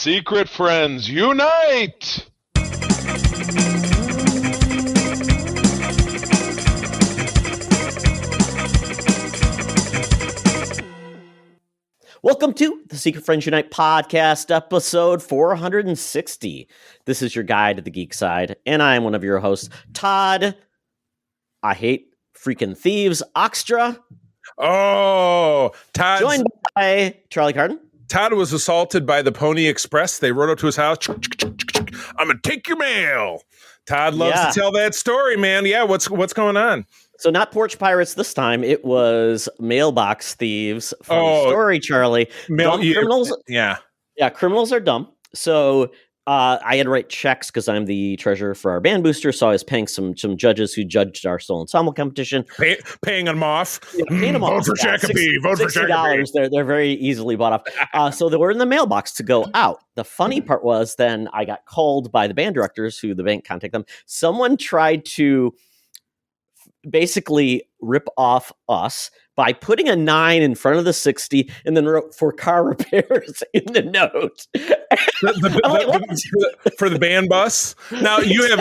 Secret friends, unite! Welcome to the Secret Friends Unite podcast, episode 460. This is your guide to the geek side, and I am one of your hosts, Todd. I hate freaking thieves, Oxtra. Oh, Todd. Joined by Charlie Carden. Todd was assaulted by the Pony Express. They rode up to his house. I'm going to take your mail. Todd loves to tell that story, man. Yeah, what's going on? So not porch pirates this time. It was mailbox thieves. Funny story, Charlie. Criminals. Yeah, criminals are dumb. So I had to write checks because I'm the treasurer for our band booster. So I was paying some judges who judged our solo ensemble competition. Paying them off. Yeah, paying them off. Vote for Shakopee. Vote for Shakopee. They're very easily bought off. So they were in the mailbox to go out. The funny part was then I got called by the band directors who the bank contacted them. Someone tried to basically rip off us by putting a 9 in front of the 60 and then wrote for car repairs in the note. For the band bus. Now you have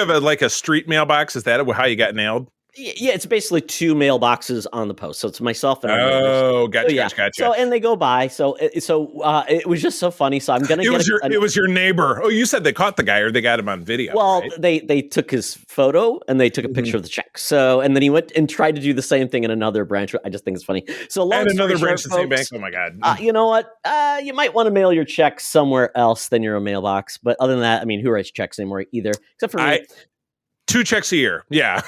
a street mailbox. Is that how you got nailed? Yeah, it's basically 2 mailboxes on the post. So it's myself and Gotcha. So and they go by. So it was just so funny. So I'm gonna it was your neighbor. Oh, you said they caught the guy or they got him on video. Well, right? they took his photo and they took a picture of the check. So and then he went and tried to do the same thing in another branch. I just think it's funny. So long another story branch short, of the same bank. Oh my god. You know what? You might want to mail your check somewhere else than your mailbox. But other than that, I mean, who writes checks anymore either? Except for me. 2 checks a year. Yeah.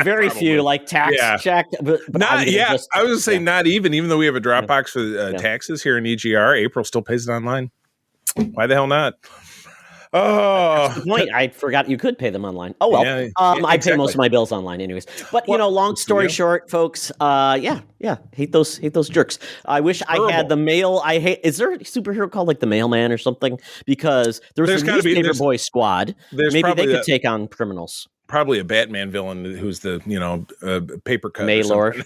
Very few, like tax check. But not, I was going to say not even though we have a Dropbox for taxes here in EGR, April still pays it online. Why the hell not? Oh, that's the point. I forgot you could pay them online. Oh, well. I pay most of my bills online anyways. But, long story short, folks, hate those jerks. I wish I had the mail. Is there a superhero called like the Mailman or something? Because there's a newspaper boy squad. Maybe they could take on criminals. Probably a Batman villain who's the, paper cut. Mailor.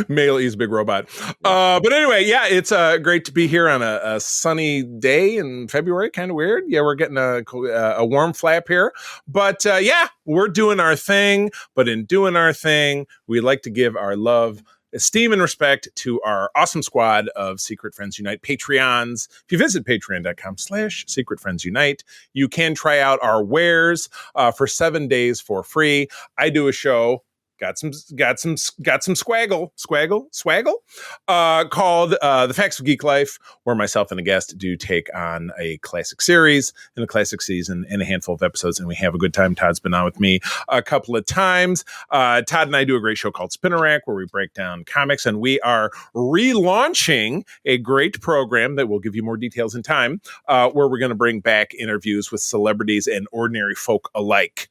Mail is a big robot. But anyway, it's great to be here on a sunny day in February. Kind of weird. Yeah, we're getting a warm flap here. But we're doing our thing. But in doing our thing, we'd like to give our love, esteem, and respect to our awesome squad of Secret Friends Unite Patreons. If you visit patreon.com/Secret Friends Unite, you can try out our wares for 7 days for free. I do a show. Got some swaggle called The Facts of Geek Life, where myself and a guest do take on a classic series and a classic season and a handful of episodes, and we have a good time. Todd's been on with me a couple of times. Todd and I do a great show called Spinner Rack, where we break down comics, and we are relaunching a great program that we'll give you more details in time, where we're going to bring back interviews with celebrities and ordinary folk alike.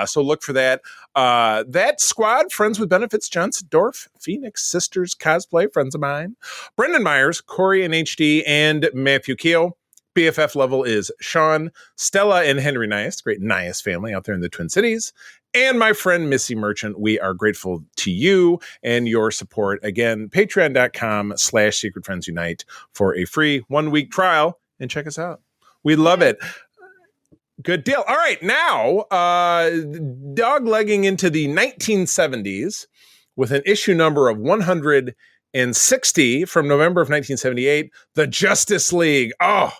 So look for that. That squad, Friends with Benefits, Johnson Dorf, Phoenix Sisters Cosplay, friends of mine, Brendan Myers, Corey and HD, and Matthew Keel. BFF level is Sean, Stella, and Henry Nias, great Nias family out there in the Twin Cities, and my friend Missy Merchant. We are grateful to you and your support. Again, patreon.com/Secret Friends Unite for a free 1-week trial, and check us out. We love it. Good deal. All right, now, doglegging into the 1970s with an issue number of 160 from November of 1978, The Justice League. Oh,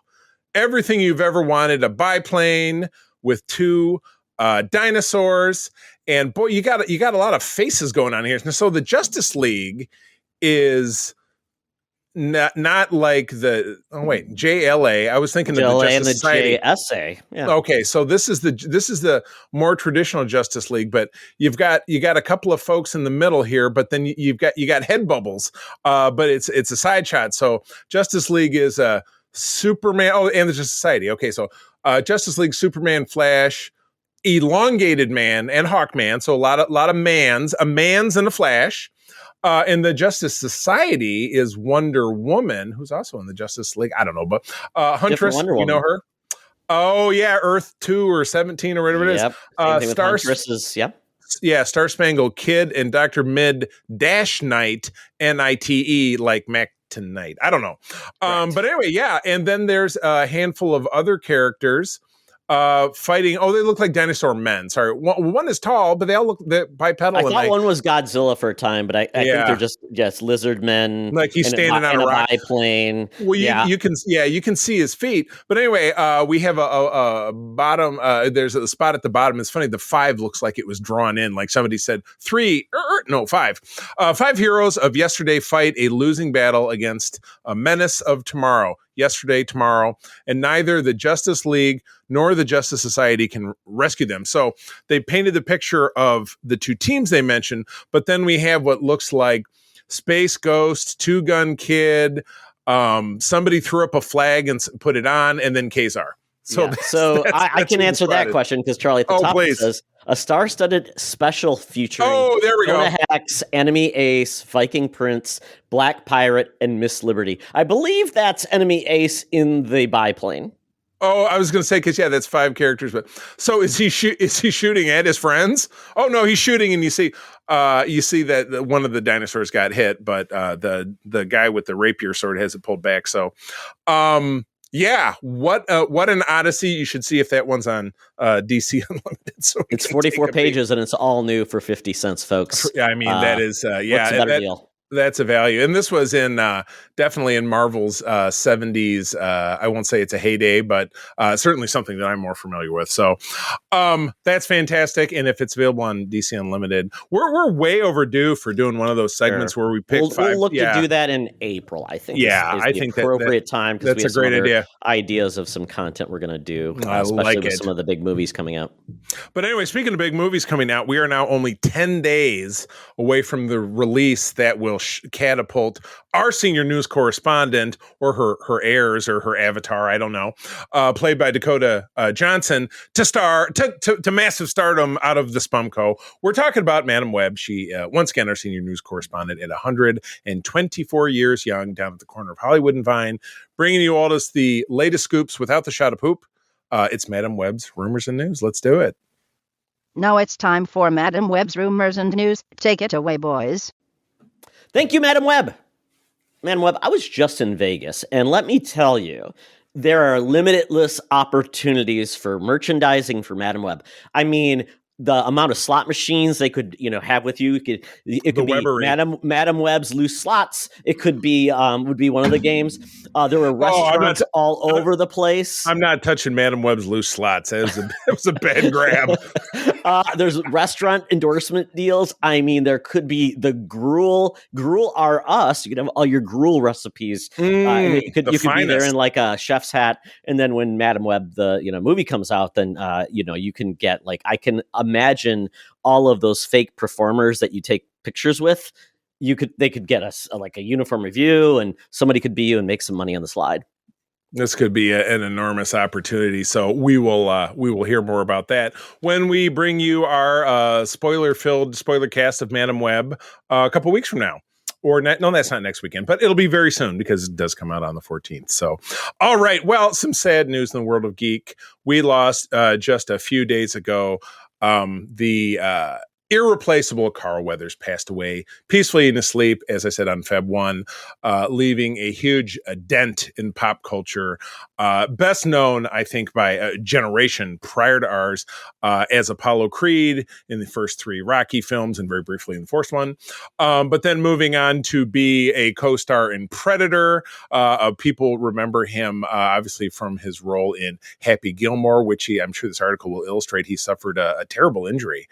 everything you've ever wanted, a biplane with 2 dinosaurs. And boy, you got a lot of faces going on here. So the Justice League is not like the JLA. I was thinking of the Justice Society. JSA. Yeah. Okay, so this is the more traditional Justice League, but you got a couple of folks in the middle here, but then you got head bubbles. But it's a side shot. So Justice League is a Superman. Oh, and the Justice Society. Okay, so Justice League, Superman, Flash, Elongated Man, and Hawkman. So a lot of mans, a man's and a Flash. And the Justice Society is Wonder Woman, who's also in the Justice League. I don't know, but Huntress, you know her? Oh, yeah, Earth 2 or 17 or whatever it is. Star Spangled Kid and Dr. Mid Dash Knight, NITE, like Mac tonight. I don't know. Correct. But anyway, yeah. And then there's a handful of other characters fighting. Oh, they look like dinosaur men. Sorry. One is tall, but they all look bipedal. I thought one was Godzilla for a time, but I think they're just lizard men. Like he's standing on a rock. Biplane. Well, you can see his feet. But anyway, we have a bottom. There's a spot at the bottom. It's funny. The 5 looks like it was drawn in. Like somebody said 3, no 5. 5 heroes of yesterday fight a losing battle against a menace of tomorrow. Yesterday, tomorrow, and neither the Justice League nor the Justice Society can rescue them. So they painted the picture of the 2 teams they mentioned, but then we have what looks like Space Ghost, Two Gun Kid, somebody threw up a flag and put it on, and then Kazar. So, I can answer that question because Charlie at the top says a star-studded special featuring there we go. Hex, Enemy Ace, Viking Prince, Black Pirate, and Miss Liberty. I believe that's Enemy Ace in the biplane. Oh, I was going to say because that's 5 characters, but so is he shooting at his friends? Oh no, he's shooting, and you see that one of the dinosaurs got hit, but the guy with the rapier sword has it pulled back. So, yeah, what an odyssey! You should see if that one's on DC Unlimited. So it's 44 pages and it's all new for 50 cents, folks. Yeah, I mean that is what's a better deal? That's a value. And this was in definitely in Marvel's 70s. I won't say it's a heyday, but certainly something that I'm more familiar with. So that's fantastic. And if it's available on DC Unlimited, we're way overdue for doing one of those segments where we pick 5. We'll look to do that in April, I think. I think the appropriate time because we have a great idea. Ideas of some content we're going to do, I especially like with it. some of the big movies coming out. But anyway, speaking of big movies coming out, we are now only 10 days away from the release that will catapult our senior news correspondent or her heirs or her avatar, I don't know, played by Dakota Johnson, to massive stardom out of the Spumco. We're talking about Madam Webb. She, once again, our senior news correspondent at 124 years young, down at the corner of Hollywood and Vine, bringing you all the latest scoops without the shot of poop. It's Madam Webb's Rumors and News. Let's do it. Now it's time for Madam Webb's Rumors and News. Take it away, boys. Thank you, Madam Webb. Madam Webb, I was just in Vegas, and let me tell you, there are limitless opportunities for merchandising for Madam Webb. I mean, the amount of slot machines they could, have with you, it could be Madam Webb's loose slots. It could be would be one of the games. There were restaurants all over the place. I'm not touching Madam Webb's loose slots. It was a bad grab. There's restaurant endorsement deals. I mean, there could be the Gruel are us. You could have all your Gruel recipes. You could be there in like a chef's hat. And then when Madam Webb, the movie comes out, then you can get I can imagine all of those fake performers that you take pictures with. They could get us a uniform review, and somebody could be you and make some money on the slide. This could be an enormous opportunity. So we will hear more about that when we bring you our spoiler cast of Madam Webb a couple weeks from now. No, that's not next weekend, but it'll be very soon because it does come out on the 14th. So, all right. Well, some sad news in the world of geek. We lost just a few days ago. The irreplaceable Carl Weathers passed away peacefully in his sleep, as I said, on Feb 1, leaving a huge dent in pop culture. Best known, I think, by a generation prior to ours as Apollo Creed in the first 3 Rocky films and very briefly in the fourth one. But then moving on to be a co-star in Predator. People remember him, obviously, from his role in Happy Gilmore, which I'm sure this article will illustrate. He suffered a terrible injury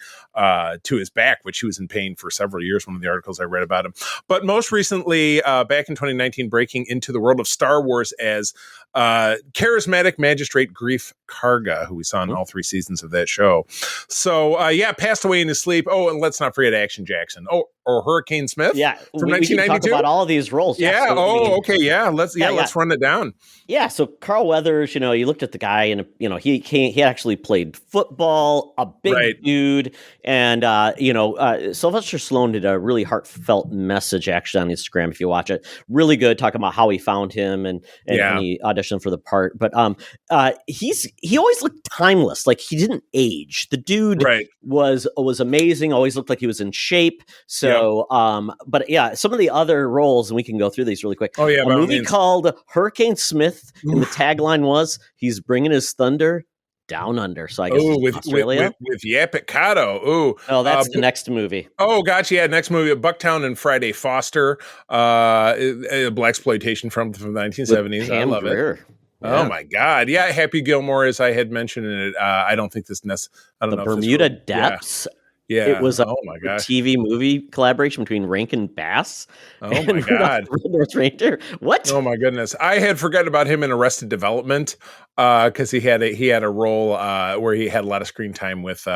to his back, which he was in pain for several years, one of the articles I read about him. But most recently, back in 2019, breaking into the world of Star Wars as charismatic magistrate Grief Karga, who we saw in all 3 seasons of that show. So, passed away in his sleep. Oh, and let's not forget Action Jackson. Oh, or Hurricane Smith. Yeah, from 1992. We can talk about all of these roles. Yeah. Okay. Yeah. Let's run it down. Yeah. So Carl Weathers, you looked at the guy, and he actually played football, a big dude, and Sylvester Stallone did a really heartfelt message actually on Instagram. If you watch it, really good, talking about how he found him and he auditioned for the part. But he always looked timeless. Like he didn't age. The dude Right. was amazing. Always looked like he was in shape. So, but yeah, some of the other roles, and we can go through these really quick. Oh yeah, A movie called Hurricane Smith, and the tagline was, "He's bringing his thunder down under." So I guess Australia with Yaphet Kotto. Ooh, oh, that's the next movie. Oh, gotcha. Yeah, next movie, Bucktown and Friday Foster, a blaxploitation from the 1970s. I love it. Yeah. Oh my God! Yeah, Happy Gilmore, as I had mentioned in it. I don't think this. I don't know. Bermuda Depths. Yeah. It was a my God. TV movie collaboration between Rankin Bass. Oh my God. North Reindeer. What? Oh my goodness. I had forgotten about him in Arrested Development because he had a role where he had a lot of screen time with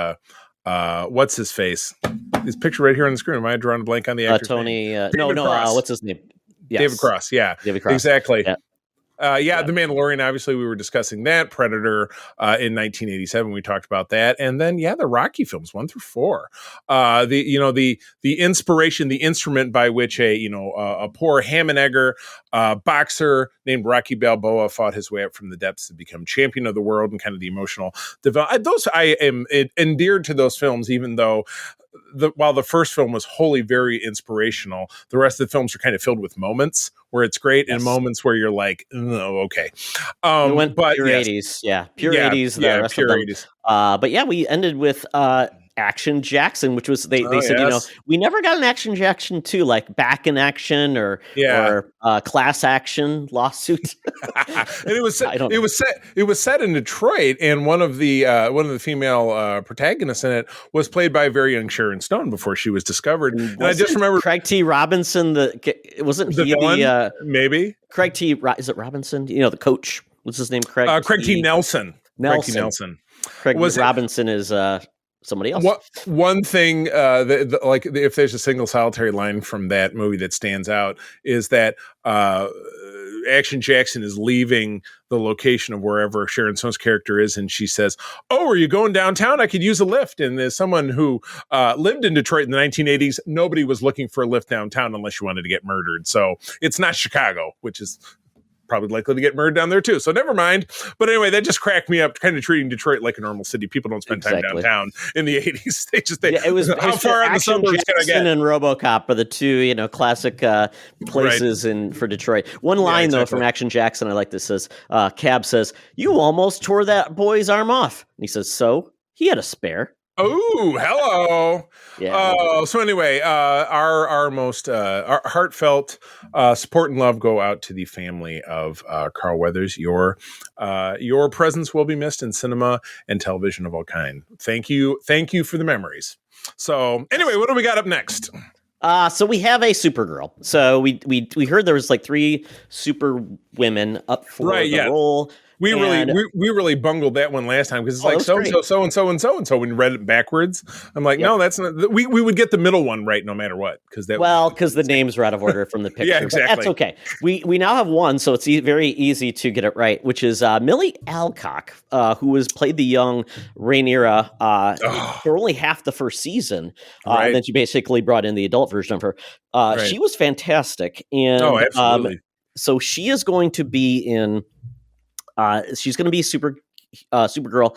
what's his face? His picture right here on the screen. Am I drawing a blank on the actor's Tony? name? What's his name? Yes. David Cross. Yeah. David Cross. Exactly. Yeah. The Mandalorian, obviously we were discussing that. Predator in 1987, we talked about that. And then, the Rocky films 1 through 4. The inspiration, the instrument by which a poor ham and egger boxer named Rocky Balboa fought his way up from the depths to become champion of the world, and kind of the emotional development. I am endeared to those films, even though while the first film was wholly very inspirational, the rest of the films are kind of filled with moments where it's great and moments where you're like, oh, okay. We went pure 80s. Yeah, pure 80s. The rest pure of them. 80s. But yeah, we ended with Action Jackson, which was they said, we never got an Action Jackson 2, like Back in Action or Class Action Lawsuit. And it was set in Detroit, and one of the female protagonists in it was played by a very young Sharon Stone before she was discovered. And I just remember Craig T. Robinson. Maybe Craig T. Is it Robinson? The coach. What's his name? Craig T. Nelson. Craig T. Nelson. Robinson is somebody else. One thing, if there's a single solitary line from that movie that stands out, is that Action Jackson is leaving the location of wherever Sharon Stone's character is, and she says, "Oh, are you going downtown? I could use a lift." And as someone who lived in Detroit in the 1980s, nobody was looking for a lift downtown unless you wanted to get murdered. So it's not Chicago, which is probably likely to get murdered down there too. So never mind. But anyway, that just cracked me up, kind of treating Detroit like a normal city. People don't spend time downtown in the 80s. It was how far in the suburbs can I get? And RoboCop are the two, classic places for Detroit. One line though from Action Jackson, I like this, says, Cab says, "You almost tore that boy's arm off." And he says, "So he had a spare." Oh, hello. Yeah. So anyway, our most our heartfelt support and love go out to the family of Carl Weathers. Your presence will be missed in cinema and television of all kind. Thank you for the memories. So anyway, what do we got up next? So we have a Supergirl. So we heard there was like 3 super women up for the role. We really bungled that one last time because it's like so and so. When you read it backwards, I'm like, no, that's not. We would get the middle one right no matter what because the names were out of order from the picture. Yeah, exactly. But that's okay. We now have one, so it's very easy to get it right, which is Millie Alcock, who played the young Rhaenyra for only half the first season, and then she basically brought in the adult version of her. She was fantastic, and absolutely. So she is going to be in. She's going to be Supergirl,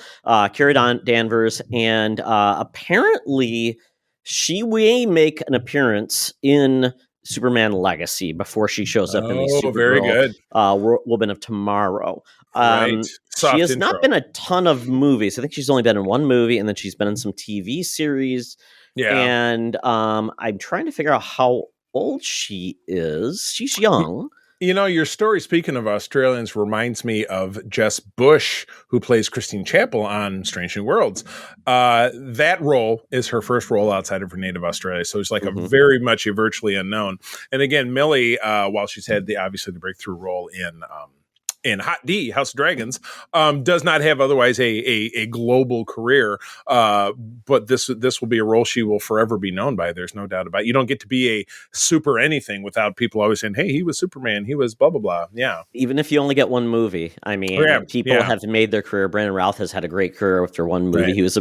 Carrie Danvers, and apparently she may make an appearance in Superman Legacy before she shows up in the Supergirl very good. Woman of Tomorrow. She has not been a ton of movies. I think she's only been in one movie, and then she's been in some TV series. Yeah, and I'm trying to figure out how old she is. She's young. Your story, speaking of Australians, reminds me of Jess Bush, who plays Christine Chappell on Strange New Worlds. That role is her first role outside of her native Australia. So it's like a very much a virtually unknown. And again, Millie, while she's had obviously the breakthrough role in Hot D, House of Dragons, does not have otherwise a global career. But this will be a role she will forever be known by. There's no doubt about it. You don't get to be a super anything without people always saying, hey, he was Superman. He was blah, blah, blah. Yeah. Even if you only get one movie. I mean, people have made their career. Brandon Routh has had a great career after one movie. Right. He was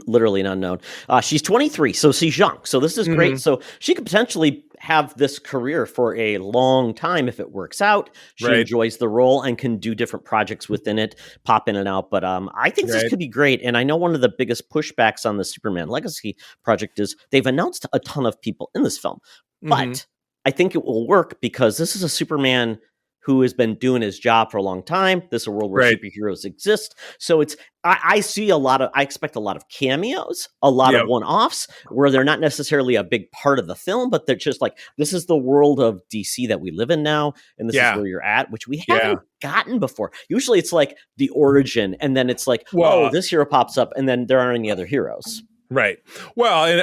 literally an unknown. She's 23, so she's young. So this is great. So she could potentially have this career for a long time if it works out. She Right. enjoys the role and can do different projects within it, pop in and out. But I think this Right. could be great. And I know one of the biggest pushbacks on the Superman Legacy project is they've announced a ton of people in this film. Mhm. But I think it will work because this is a Superman who has been doing his job for a long time. This is a world where Right. superheroes exist. So I expect a lot of cameos, a lot Yep. of one-offs where they're not necessarily a big part of the film, but they're just like, this is the world of DC that we live in now. And this Yeah. is where you're at, which we Yeah. haven't gotten before. Usually it's like the origin. And then it's like, Well- this hero pops up and then there aren't any other heroes. Right. Well,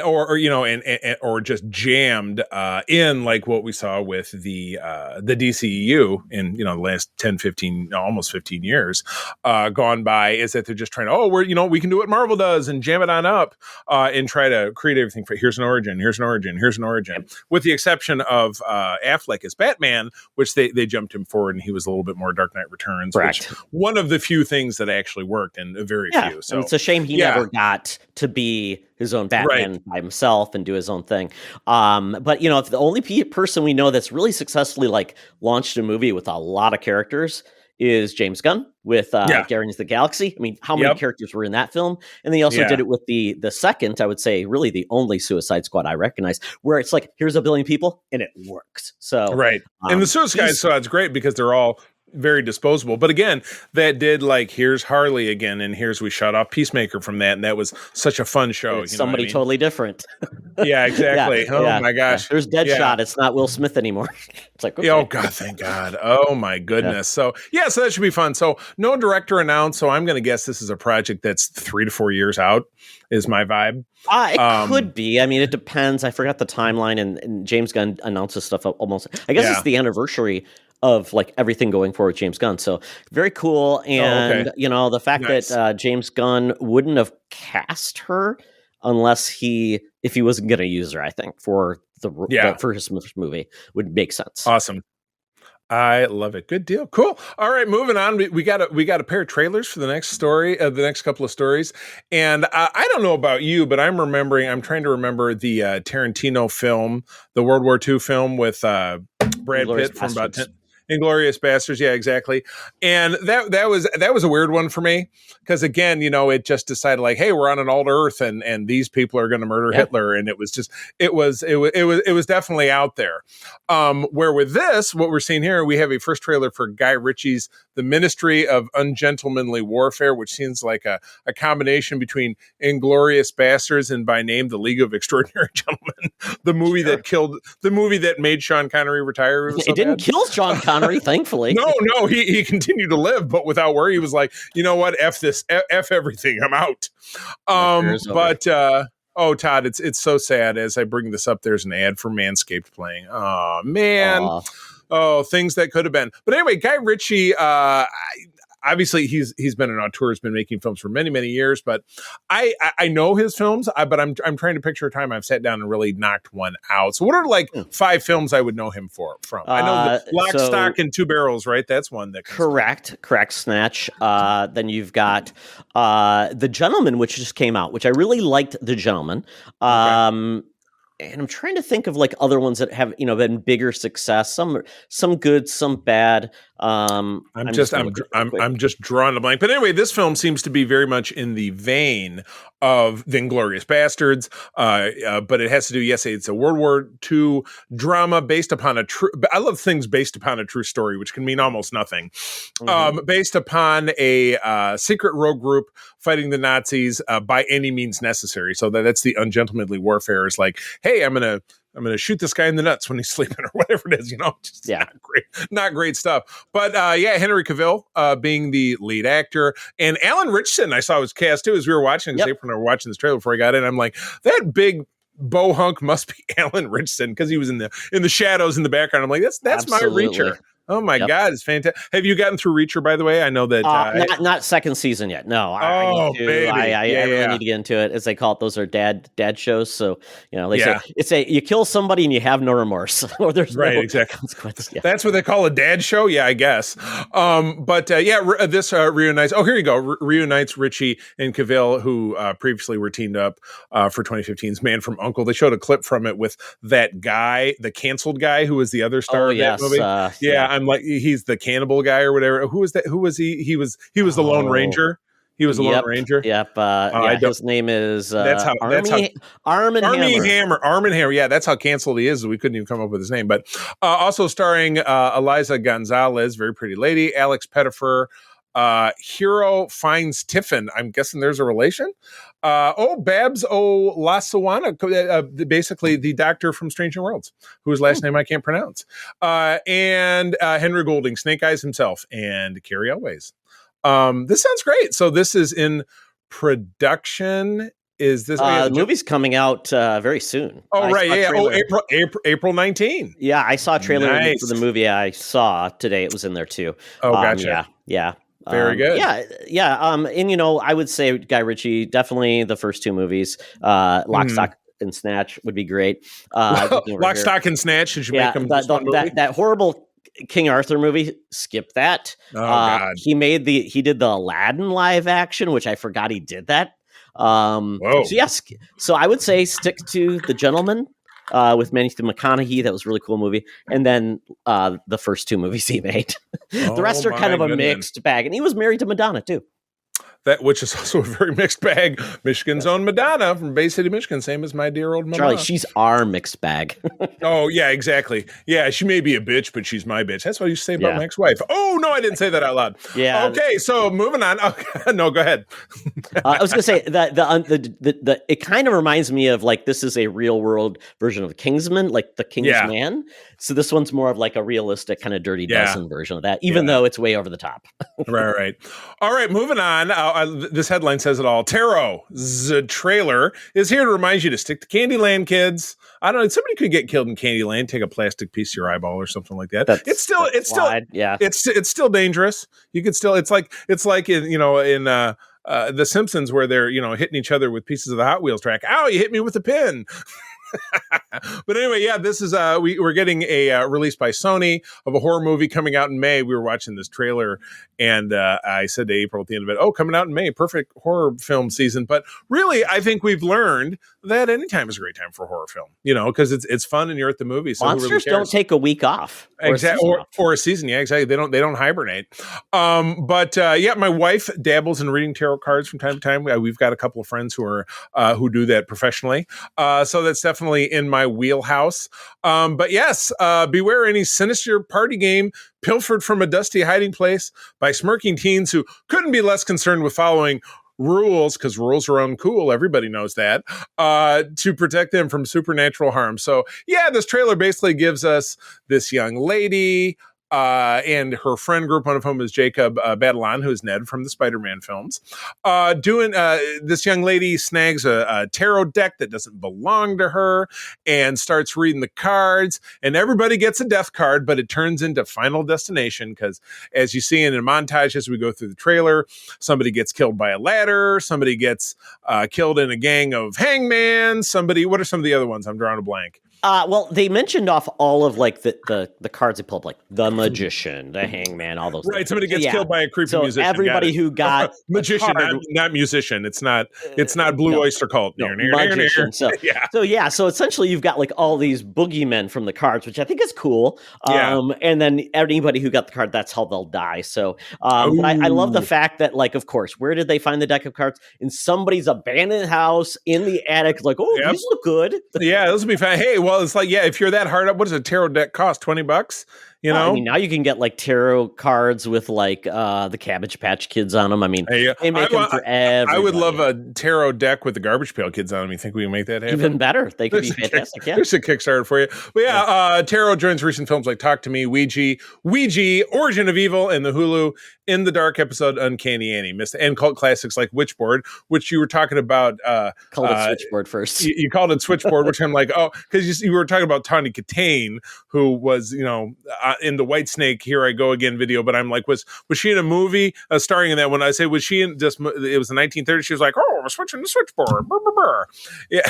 or just jammed in like what we saw with the DCEU in, the last 10, 15, almost 15 years gone by, is that they're just trying to, we can do what Marvel does and jam it on up and try to create everything for here's an origin, with the exception of Affleck as Batman, which they jumped him forward and he was a little bit more Dark Knight Returns, Correct. which one of the few things that actually worked and very few. So and it's a shame he never got to be his own Batman by himself and do his own thing. But if the only person we know that's really successfully like launched a movie with a lot of characters is James Gunn with Guardians of the Galaxy. I mean, how many characters were in that film? And they also did it with the second, I would say, really the only Suicide Squad I recognize, where it's like, here's a billion people and it works. So and the Suicide Squad's great because they're all very disposable. But again, that did like, here's Harley again, and here's we shut off Peacemaker from that, and that was such a fun show. It's somebody totally different. Yeah, exactly. My gosh. There's Deadshot. It's not Will Smith anymore. It's like, okay. Oh God, thank God. Oh my goodness. So that should be fun. So no director announced. So I'm going to guess this is a project that's 3 to 4 years out. Is my vibe. It could be. I mean, it depends. I forgot the timeline, and James Gunn announces stuff almost. I guess it's the anniversary of like everything going forward with James Gunn. So very cool. And the fact that James Gunn wouldn't have cast her unless if he wasn't going to use her, I think for for his movie would make sense. Awesome. I love it. Good deal. Cool. All right, moving on. We got a pair of trailers for the next story, the next couple of stories. And I don't know about you, but I'm trying to remember the Tarantino film, the World War II film with Brad Pitt from about 10. Inglourious Bastards, yeah, exactly. And that was a weird one for me because again, it just decided like, hey, we're on an alt Earth and these people are going to murder Hitler, and it was definitely out there. Where with this, what we're seeing here, we have a first trailer for Guy Ritchie's The Ministry of Ungentlemanly Warfare, which seems like a combination between Inglourious Bastards and by name The League of Extraordinary Gentlemen, the movie that made Sean Connery retire. It didn't kill Sean Connery, thankfully. No, he continued to live, but without worry. He was like, you know what, F this, F everything, I'm out. Todd, it's so sad. As I bring this up, there's an ad for Manscaped playing. Oh man. Things that could have been. But anyway, Guy Ritchie, obviously he's been an auteur, has been making films for many, many years, but I know his films, but I'm trying to picture a time I've sat down and really knocked one out. So what are like 5 films I would know him from? I know the Lock, Stock, and Two Barrels, right? That's one that correct Snatch. Then you've got The Gentleman, which just came out, which I really liked. The Gentleman. And I'm trying to think of like other ones that have been bigger success. Some good, some bad. I'm just drawing a blank. But anyway, this film seems to be very much in the vein of The Inglourious Bastards. But it has to do, it's a World War II drama based upon I love things based upon a true story, which can mean almost nothing. Based upon a secret rogue group fighting the Nazis by any means necessary. So that's the ungentlemanly warfare. Is like, hey, I'm gonna shoot this guy in the nuts when he's sleeping or whatever it is, not great stuff. But Henry Cavill being the lead actor, and Alan Ritchson I saw was cast too as we were watching. Because April and I were watching this trailer before I got in. I'm like, that big bow hunk must be Alan Ritchson because he was in the shadows in the background. I'm like, that's my reacher. Oh my God, it's fantastic. Have you gotten through Reacher, by the way? I know that not second season yet. No, baby. I really need to get into it. As they call it, those are dad shows. So they say you kill somebody and you have no remorse, or there's no exactly. consequence. Yeah. That's what they call a dad show. Yeah, I guess. This reunites. Oh, here you go. Reunites Richie and Cavill, who previously were teamed up for 2015's Man from U.N.C.L.E. They showed a clip from it with that guy, the canceled guy, who was the other star of that movie. I'm like, he's the cannibal guy or whatever. Who was that? Who was he? He was the Lone Ranger. He was the Lone Ranger. Yep. His name is Arm and Hammer. Arm and Hammer. Yeah, that's how canceled he is. We couldn't even come up with his name. But also starring Eliza Gonzalez, very pretty lady, Alex Pettifer, Hero finds Tiffin. I'm guessing there's a relation. Babs Olasawana, basically the doctor from Strange New Worlds, whose last name I can't pronounce. And Henry Golding, Snake Eyes himself, and Carrie Elways. This sounds great. So this is in production. Is this the movie's coming out very soon? Oh, right. Yeah. April 19. Yeah, I saw a trailer for the movie I saw today. It was in there too. Oh, gotcha. Yeah. Very good. Yeah. And I would say Guy Ritchie, definitely the first two movies, Lock, Stock, and Snatch would be great. Lock, Stock, and Snatch. Should you make them that horrible King Arthur movie? Skip that. Oh God. He did the Aladdin live action, which I forgot he did that. So I would say stick to The Gentleman with Matthew McConaughey. That was a really cool movie. And then the first two movies he made. The rest are kind of a mixed bag. And he was married to Madonna too. That, which is also a very mixed bag. Michigan's own Madonna from Bay City, Michigan, same as my dear old mama. Charlie, she's our mixed bag. Oh, yeah, exactly. Yeah, she may be a bitch, but she's my bitch. That's what I used to say about my ex-wife. Oh, no, I didn't say that out loud. Yeah. Okay, so moving on. Okay. No, go ahead. I was going to say that it kind of reminds me of like this is a real world version of Kingsman, like the King's Man. So this one's more of like a realistic kind of Dirty Dozen version of that, even though it's way over the top. Right. All right, moving on. This headline says it all. The trailer is here to remind you to stick to Candyland, kids. I don't know. Somebody could get killed in Candyland. Take a plastic piece of your eyeball or something like that. It's still dangerous. You could still. It's like in The Simpsons where they're hitting each other with pieces of the Hot Wheels track. Ow! You hit me with a pin. But anyway, this is we're getting a release by Sony of a horror movie coming out in May. We were watching this trailer, and I said to April at the end of it, coming out in May, perfect horror film season. But really, I think we've learned that any time is a great time for a horror film, because it's fun and you're at the movie. So monsters don't take a week off, or a season. Yeah, exactly. They don't hibernate. My wife dabbles in reading tarot cards from time to time. We've got a couple of friends who do that professionally. So that's definitely in my wheelhouse. Beware any sinister party game pilfered from a dusty hiding place by smirking teens who couldn't be less concerned with following rules, because rules are uncool. Everybody knows that, to protect them from supernatural harm. So this trailer basically gives us this young lady and her friend group, one of whom is Jacob Batalon, who is Ned from the Spider-Man films. This young lady snags a tarot deck that doesn't belong to her and starts reading the cards, and everybody gets a death card, but it turns into Final Destination because, as you see in a montage as we go through the trailer, somebody gets killed by a ladder, somebody gets killed in a gang of hangman, what are some of the other ones? I'm drawing a blank. They mentioned off all of like the cards they pulled, like the magician, the hangman, all those. Right, things. somebody gets killed by a creepy musician. Everybody who got magician, not musician. It's not Blue Oyster Cult. Magician. So essentially, you've got like all these boogeymen from the cards, which I think is cool. And then anybody who got the card, that's how they'll die. So, but I love the fact that, like, of course, where did they find the deck of cards? In somebody's abandoned house in the attic. Like, these look good. Yeah, those would be fine. Hey, well, it's like, if you're that hard up, what does a tarot deck cost? $20? I mean, now you can get like tarot cards with like the Cabbage Patch Kids on them. I mean, they make them for everybody. I would love a tarot deck with the Garbage Pail Kids on them. You think we can make that happen? Even better. They could be fantastic. There's a Kickstarter for you. But tarot joins recent films like Talk to Me, Ouija, Origin of Evil, and the Hulu In the Dark episode Uncanny Annie. And cult classics like Witchboard, which you were talking about. Called it Switchboard first. You called it Switchboard, which I'm like, because you were talking about Tawny Katane, who was, in the White Snake Here I Go Again video, but I'm like, was she in a movie starring in that one? I say, was she in just, it was the 1930s. She was like, oh, we're switching the switchboard. Brr, brr, brr. Yeah.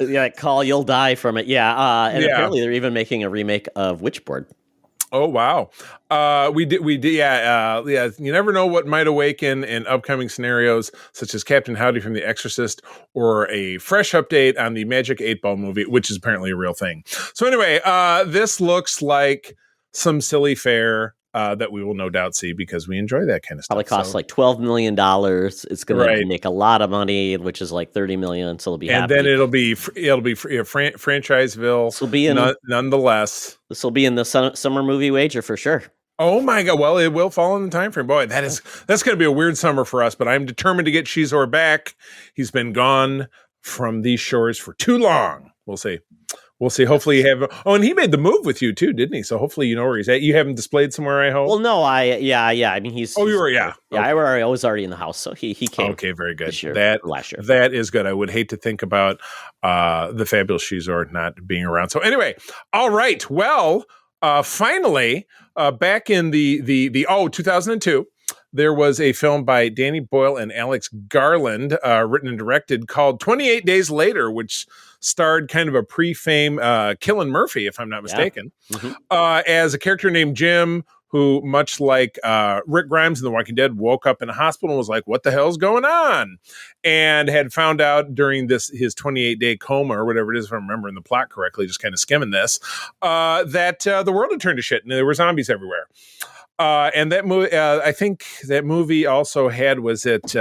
Yeah, Call, you'll die from it. Yeah. And Yeah. apparently they're even making a remake of Witchboard. Oh, wow. We did. Yeah. You never know what might awaken in upcoming scenarios, such as Captain Howdy from The Exorcist or a fresh update on the Magic 8-Ball movie, which is apparently a real thing. So anyway, this looks like some silly fare that we will no doubt see because we enjoy that kind of stuff. Probably costs like $12 million. It's going to make a lot of money, which is like $30 million. So it'll be happy. And then it'll be Franchiseville. This will be nonetheless. This will be in the summer movie wager for sure. Oh my God! Well, it will fall in the time frame. Boy, that's going to be a weird summer for us. But I'm determined to get Shizor back. He's been gone from these shores for too long. We'll see. Hopefully you have. Oh, and he made the move with you too, didn't he? So hopefully you know where he's at. You have him displayed somewhere, I hope. Well, no, I mean, he's. Oh, you were, yeah. Yeah, okay. I was already in the house, so he came. Okay, very good. This year, last year. That is good. I would hate to think about the fabulous Shizor not being around. So anyway, all right. Well, finally, back in the 2002. There was a film by Danny Boyle and Alex Garland, written and directed, called 28 Days Later, which starred kind of a pre-fame Cillian Murphy, if I'm not mistaken, as a character named Jim, who, much like Rick Grimes in The Walking Dead, woke up in a hospital and was like, what the hell's going on? And had found out during his 28-day coma, or whatever it is, if I'm remembering the plot correctly, just kind of skimming this, that the world had turned to shit and there were zombies everywhere. And that movie, I think that movie also had, was it,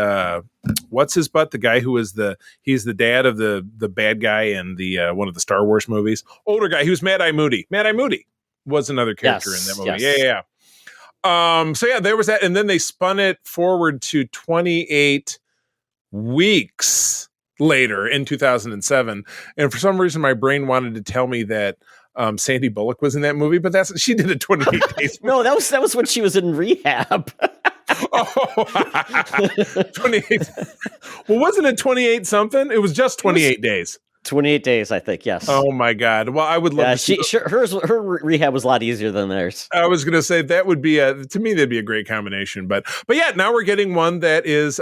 what's his butt? The guy who was he's the dad of the bad guy in the, one of the Star Wars movies. Older guy. He was Mad Eye Moody. Mad Eye Moody was another character in that movie. Yes. Yeah. So yeah, there was that. And then they spun it forward to 28 weeks later in 2007. And for some reason, my brain wanted to tell me that Sandy Bullock was in that movie, but she did a 28 days. No, that was when she was in rehab. 28. Well, wasn't it 28 something? It was just 28 days. 28 days, I think. Yes. Oh my God. Well, I would love to see her rehab was a lot easier than theirs. I was going to say that would be to me, that'd be a great combination, but yeah, now we're getting one that is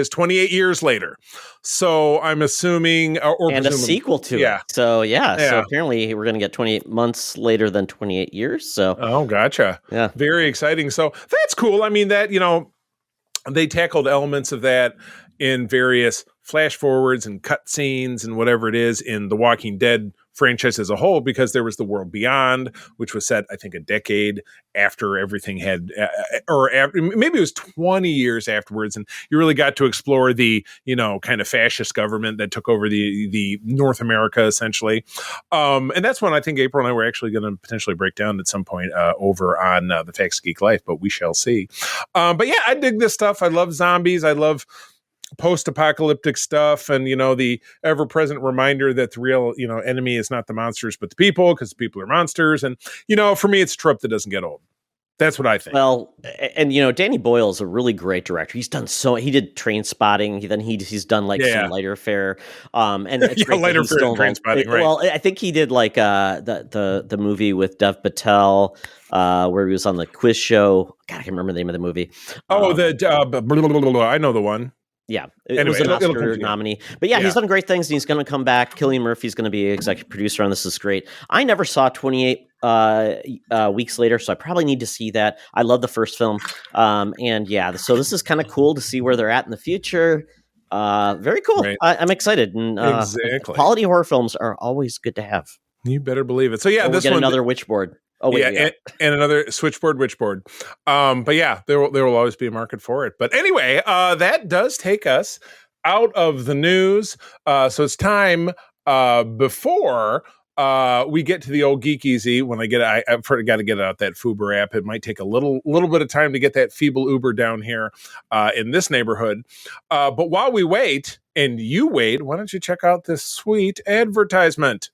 28 years later. So I'm assuming, and a sequel to it. So so apparently we're going to get 28 months later than 28 years. So, oh, gotcha. Yeah. Very exciting. So that's cool. I mean, that, they tackled elements of that in various flash forwards and cut scenes and whatever it is in the Walking Dead franchise as a whole, because there was the World Beyond, which was set, I think, a decade after everything had, or after, maybe it was 20 years afterwards. And you really got to explore the, kind of fascist government that took over the North America, essentially. And that's one I think April and I were actually going to potentially break down at some point over on the Facts Geek Life, but we shall see. But yeah, I dig this stuff. I love zombies. I love post-apocalyptic stuff, and the ever-present reminder that the real enemy is not the monsters but the people, because the people are monsters. And for me, it's a trope that doesn't get old. That's what I think. Well, and Danny Boyle is a really great director. He did Train Spotting. Then he's done some lighter fare. And it's lighter fare and Train Spotting. Right. Well, I think he did like the movie with Dev Patel, where he was on the quiz show. God, I can't remember the name of the movie. I know the one. Yeah, it was an Oscar nominee. But yeah, he's done great things, and he's going to come back. Cillian Murphy's going to be executive producer on this. Is great. I never saw 28 weeks later, so I probably need to see that. I love the first film. So this is kind of cool to see where they're at in the future. Very cool. Right. I'm excited. And exactly. Quality horror films are always good to have. You better believe it. So yeah, this one, another Witchboard. Oh, wait, and another Witchboard. But yeah, there will always be a market for it. But anyway, that does take us out of the news. So it's time before we get to the old Geek Easy. When I've got to get out that Fuber app. It might take a little bit of time to get that feeble Uber down here in this neighborhood. But while we wait, and you wait, why don't you check out this sweet advertisement?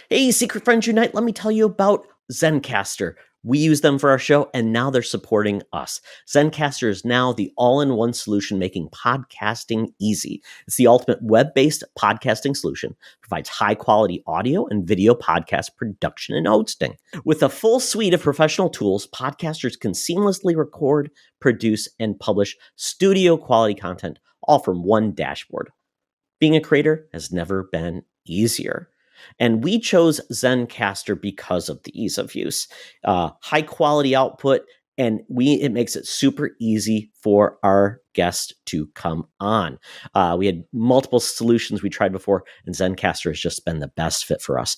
Hey, Secret Friends Unite, let me tell you about Zencastr. We use them for our show, and now they're supporting us. Zencastr is now the all-in-one solution making podcasting easy. It's the ultimate web-based podcasting solution. Provides high-quality audio and video podcast production and hosting. With a full suite of professional tools, podcasters can seamlessly record, produce, and publish studio-quality content, all from one dashboard. Being a creator has never been easier. And we chose Zencastr because of the ease of use, high quality output, and it makes it super easy for our guests to come on. We had multiple solutions we tried before, and Zencastr has just been the best fit for us.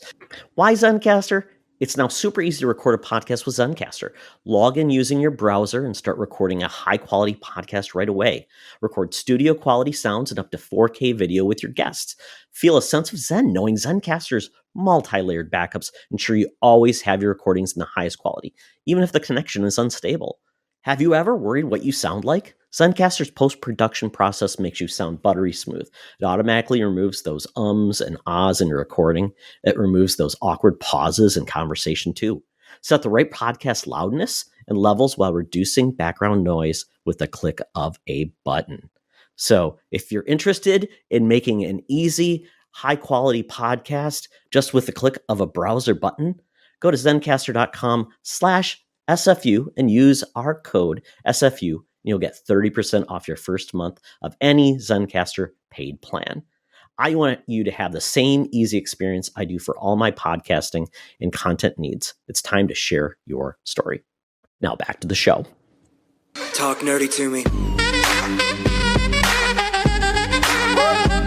Why Zencastr? It's now super easy to record a podcast with Zencastr. Log in using your browser and start recording a high-quality podcast right away. Record studio-quality sounds and up to 4K video with your guests. Feel a sense of zen knowing Zencastr's multi-layered backups ensure you always have your recordings in the highest quality, even if the connection is unstable. Have you ever worried what you sound like? Zencastr's post-production process makes you sound buttery smooth. It automatically removes those ums and ahs in your recording. It removes those awkward pauses in conversation too. Set the right podcast loudness and levels while reducing background noise with the click of a button. So if you're interested in making an easy, high-quality podcast just with the click of a browser button, go to zencastr.com/SFU and use our code SFU. You'll get 30% off your first month of any Zencastr paid plan. I want you to have the same easy experience I do for all my podcasting and content needs. It's time to share your story. Now back to the show. Talk nerdy to me.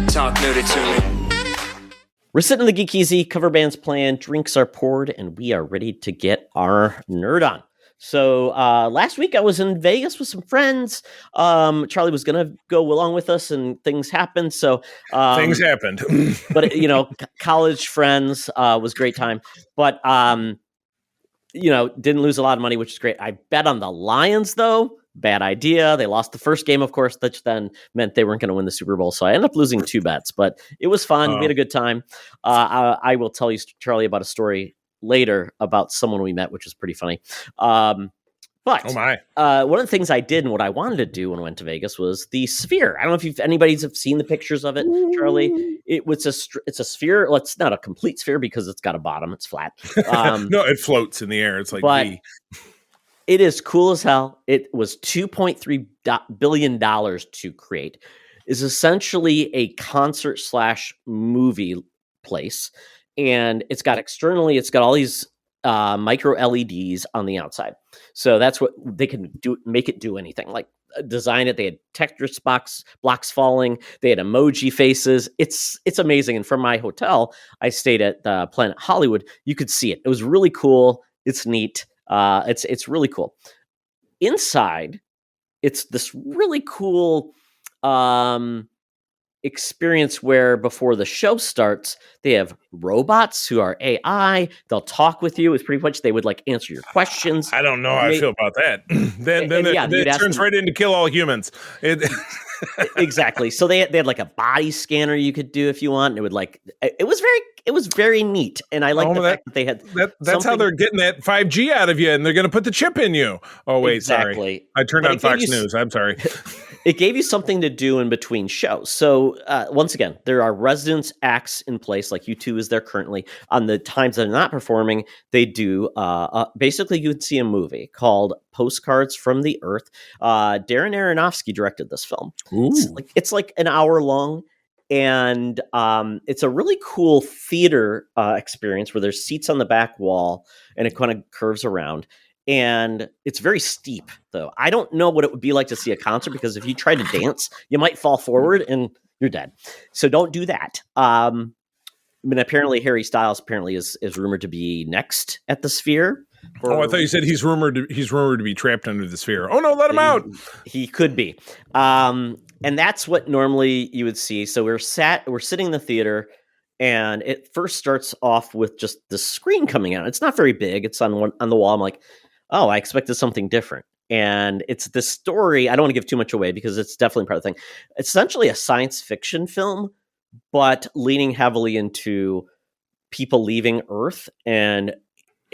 Talk nerdy to me. We're sitting in the Geek Easy, cover band's playing, drinks are poured, and we are ready to get our nerd on. So last week I was in Vegas with some friends. Charlie was going to go along with us, and things happened. So things happened, but college friends was a great time. But didn't lose a lot of money, which is great. I bet on the Lions though. Bad idea. They lost the first game, of course, that then meant they weren't going to win the Super Bowl. So I ended up losing 2 bets, but it was fun. We had a good time. I will tell you, Charlie, about a story later about someone we met, which is pretty funny. But one of the things I did and what I wanted to do when I went to Vegas was the Sphere. I don't know if anybody's seen the pictures of it, Charlie. It's a sphere. Well, it's not a complete sphere because it's got a bottom. It's flat. No, it floats in the air. It's like it is cool as hell. It was $2.3 billion to create. It's essentially a concert / movie place. And it's got all these micro LEDs on the outside. So that's what they can do, make it do anything. Like design it. They had Tetris blocks falling. They had emoji faces. It's amazing. And from my hotel, I stayed at the Planet Hollywood. You could see it. It was really cool. It's neat. It's really cool. Inside, it's this really cool experience where before the show starts, they have robots who are AI. They'll talk with you. It's pretty much they would answer your questions. I don't know how I feel about that. then it turns right into kill all humans. Exactly. So they had a body scanner you could do if you want. And it was very neat. And I like the fact that they had that's how they're getting that 5G out of you, and they're going to put the chip in you. Oh wait, exactly. Sorry. I turned on Fox News. I'm sorry. It gave you something to do in between shows. So once again, there are residence acts in place, like U2 is there currently. On the times they're not performing, they do basically you would see a movie called Postcards from the Earth. Darren Aronofsky directed this film. It's like an hour long, and it's a really cool theater experience where there's seats on the back wall and it kind of curves around. And it's very steep, though. I don't know what it would be like to see a concert, because if you try to dance, you might fall forward and you're dead. So don't do that. Apparently Harry Styles is rumored to be next at the Sphere. I thought you said he's rumored to be trapped under the Sphere. Oh no, let him out. He could be. And that's what normally you would see. So we're sitting in the theater, and it first starts off with just the screen coming out. It's not very big. It's on the wall. I'm like, oh, I expected something different. And it's this story. I don't want to give too much away because it's definitely part of the thing. It's essentially a science fiction film, but leaning heavily into people leaving Earth and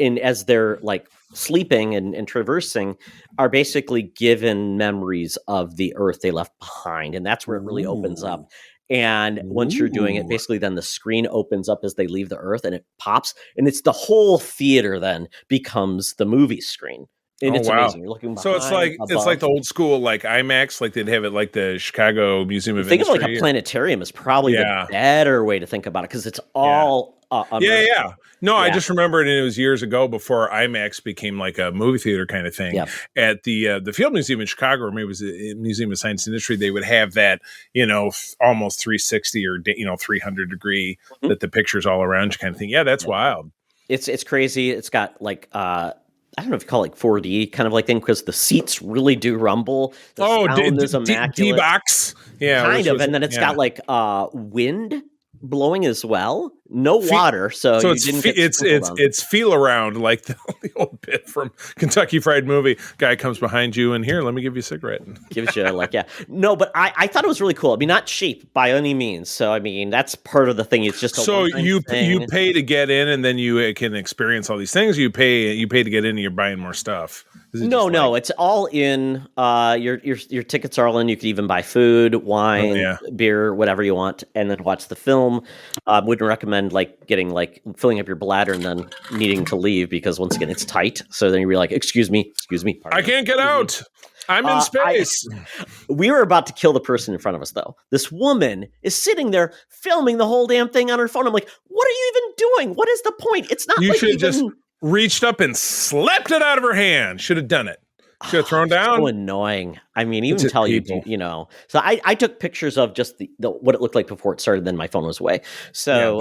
as they're like sleeping and traversing, are basically given memories of the Earth they left behind, and that's where it really opens up. And once you're doing it, basically then the screen opens up as they leave the Earth and it pops, and it's the whole theater then becomes the movie screen. And it's amazing. You're looking behind, so it's like the old school like IMAX, like they'd have it like the Chicago Museum of Think Industry. of like a planetarium is probably the better way to think about it, because it's all immersive. No, I just remembered, and it was years ago before IMAX became like a movie theater kind of thing. At the Field Museum in Chicago, or maybe it was a Museum of Science and Industry, they would have that, almost 360 or 300 degree that the pictures all around you kind of thing. Yeah, that's wild. It's crazy. It's got like I don't know if you call it 4D kind of like thing, because the seats really do rumble. The sound is immaculate. D-box. Yeah. Kind of. And then it's got like wind blowing as well. No water. So you didn't get it's feel around, like the old bit from Kentucky Fried Movie. Guy comes behind you and here, let me give you a cigarette. Gives you like, No, but I thought it was really cool. I mean, not cheap by any means. So I mean, that's part of the thing. It's just you pay to get in, and then you can experience all these things. You pay to get in, and you're buying more stuff. No, it's all in. Your tickets are all in. You could even buy food, wine, beer, whatever you want, and then watch the film. Wouldn't recommend filling up your bladder and then needing to leave, because once again it's tight. So then you're like, excuse me, I can't get out. I'm in space. We were about to kill the person in front of us, though. This woman is sitting there filming the whole damn thing on her phone. I'm like, what are you even doing? What is the point? It's not. You should have just reached up and slapped it out of her hand. Should have done it. Should have thrown down. So annoying. I mean, even tell people. So I took pictures of just the what it looked like before it started. Then my phone was away. So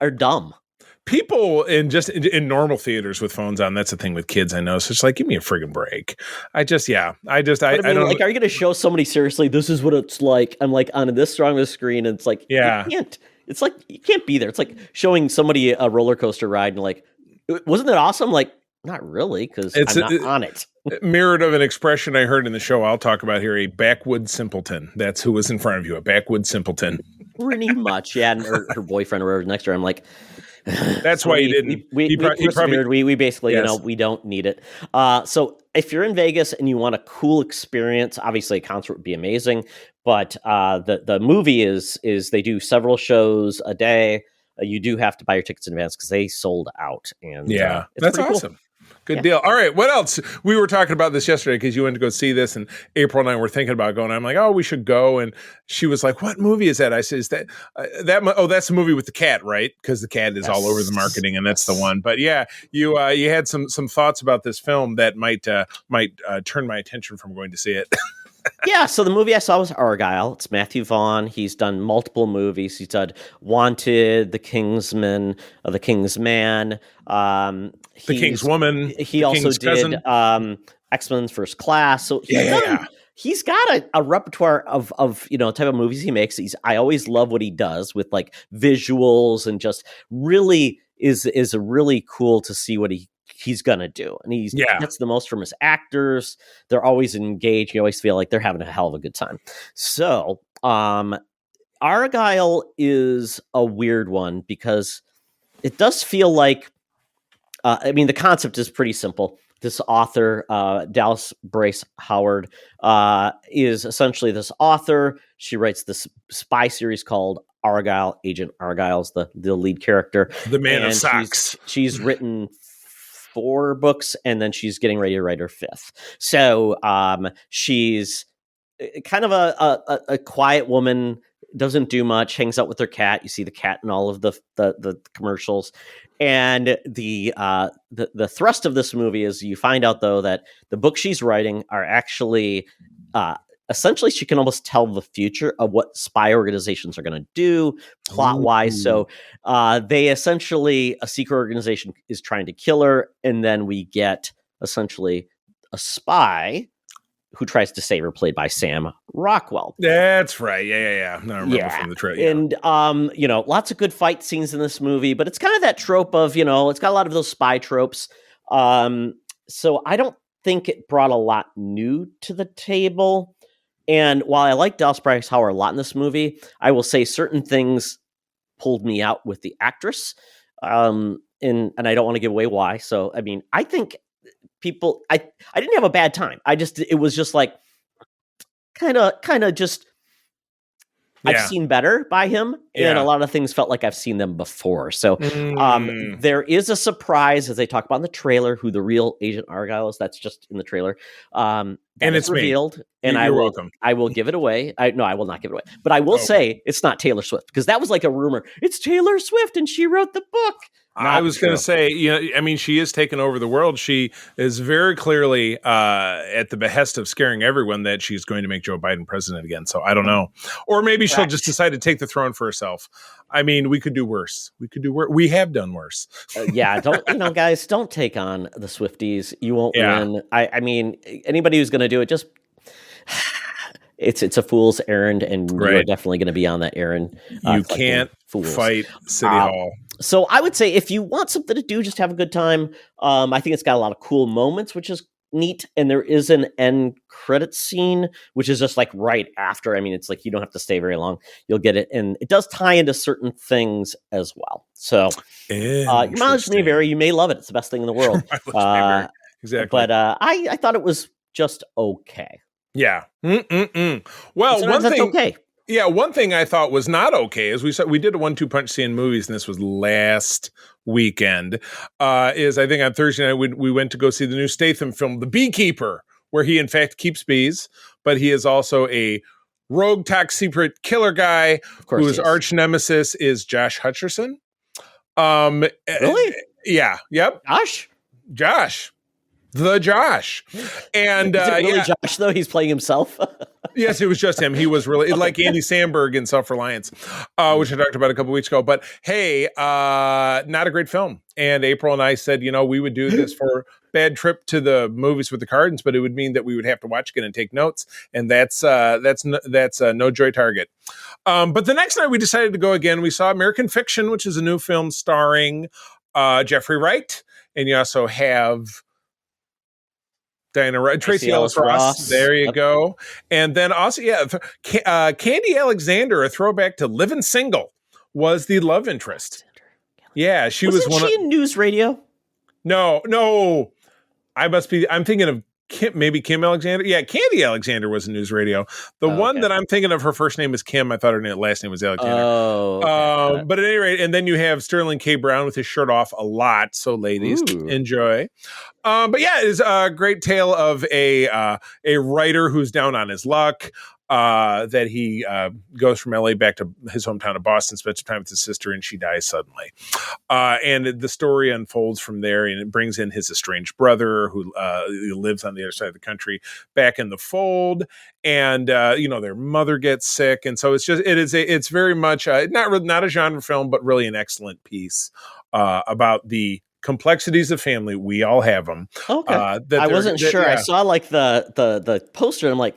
are dumb. People in normal theaters with phones on. That's the thing with kids, I know. So it's like, give me a friggin' break. I don't. Like, are you going to show somebody seriously? This is what it's like. I'm like on this strong of a screen, and it's like, you can't. It's like you can't be there. It's like showing somebody a roller coaster ride, and like, wasn't it awesome? Like, not really, because I'm not on it. Mirrored of an expression I heard in the show I'll talk about here, a backwood simpleton. That's who was in front of you, a backwood simpleton. Pretty much, yeah. And her boyfriend or next to her, I'm like, that's why you didn't. We basically, we don't need it. So if you're in Vegas and you want a cool experience, obviously a concert would be amazing. But the movie is they do several shows a day. You do have to buy your tickets in advance because they sold out. And that's awesome. Cool. Good deal. All right. What else? We were talking about this yesterday because you went to go see this, and April and I were thinking about going. I'm like, oh, we should go. And she was like, what movie is that? I said, is that that's the movie with the cat, right? Because the cat is all over the marketing, and that's the one. But yeah, you had some thoughts about this film that might turn my attention from going to see it. Yeah, so the movie I saw was Argyle. It's Matthew Vaughn. He's done multiple movies. He's done Wanted, The Kingsman, The King's Man, The King's Woman. He also did X-Men's First Class. So he's got a repertoire of type of movies he makes. I always love what he does with like visuals, and just really is really cool to see what he's gonna do, and he gets the most from his actors. They're always engaged. You always feel like they're having a hell of a good time. So Argyle is a weird one because it does feel like the concept is pretty simple. This author, Dallas Brace Howard, is essentially this author. She writes this spy series called Argyle. Agent Argyle's the lead character, the man of socks. She's written 4 books, and then she's getting ready to write her 5th. So she's kind of a quiet woman, doesn't do much, hangs out with her cat. You see the cat in all of the commercials. And the thrust of this movie is you find out, though, that the books she's writing are actually essentially she can almost tell the future of what spy organizations are going to do plot-wise. So they essentially, a secret organization is trying to kill her, and then we get essentially a spy who tries to save her, played by Sam Rockwell. That's right. Yeah. No, I remember from the trailer. And lots of good fight scenes in this movie, but it's kind of that trope of, it's got a lot of those spy tropes. So I don't think it brought a lot new to the table. And while I like Dallas Bryce Howard a lot in this movie, I will say certain things pulled me out with the actress. and I don't want to give away why. So, I mean, I think I didn't have a bad time. It was just like kind of just, I've seen better by him, and a lot of things felt like I've seen them before. So there is a surprise, as they talk about in the trailer, who the real Agent Argyle is. That's just in the trailer. And it's revealed, me. And welcome. I will give it away. I will not give it away. But I will say it's not Taylor Swift, because that was like a rumor. It's Taylor Swift, and she wrote the book. I was going to say, I mean, she is taking over the world. She is very clearly at the behest of scaring everyone that she's going to make Joe Biden president again. So I don't know. Or maybe she'll just decide to take the throne for herself. I mean, we could do worse. We have done worse. Guys, don't take on the Swifties. You won't win. I mean, anybody who's going to do it, just it's a fool's errand, and you're definitely going to be on that errand. You can't fight City Hall. So I would say if you want something to do, just have a good time. I think it's got a lot of cool moments, which is neat. And there is an end credit scene, which is just like right after. I mean, it's like you don't have to stay very long. You'll get it. And it does tie into certain things as well. So your mileage may vary. You may love it. It's the best thing in the world. Exactly. But I thought it was just okay. Yeah. Well, one thing. Okay. Yeah, one thing I thought was not okay is we did a 1-2 punch seeing movies, and this was last weekend. Is I think on Thursday night we went to go see the new Statham film, The Beekeeper, where he in fact keeps bees, but he is also a rogue top secret killer guy whose arch nemesis is Josh Hutcherson. Really? Yeah. Yep. Josh. The Josh. And is it really Josh, though? He's playing himself? Yes, it was just him. He was really like Andy Samberg in Self-Reliance, which I talked about a couple weeks ago. But hey, not a great film. And April and I said, we would do this for bad trip to the movies with the Cardins, but it would mean that we would have to watch again and take notes. And that's no joy target. But the next night we decided to go again. We saw American Fiction, which is a new film starring Jeffrey Wright. And you also have Diana Wright, Tracy Ellis Ross. There you go. And then also, Candy Alexander, a throwback to Living Single, was the love interest. Yeah, Wasn't she in News Radio? No. I'm thinking of Kim Alexander. Yeah, Candy Alexander was in News Radio. The one that I'm thinking of, her first name is Kim. I thought her last name was Alexander. But at any rate, and then you have Sterling K. Brown with his shirt off a lot. So ladies, enjoy. But yeah, it is a great tale of a writer who's down on his luck. That he goes from LA back to his hometown of Boston, spends some time with his sister, and she dies suddenly. And the story unfolds from there, and it brings in his estranged brother who lives on the other side of the country back in the fold. And, their mother gets sick. And so it's very much not a genre film, but really an excellent piece about the complexities of family. We all have them. Okay. I wasn't sure. I saw like the poster, and I'm like,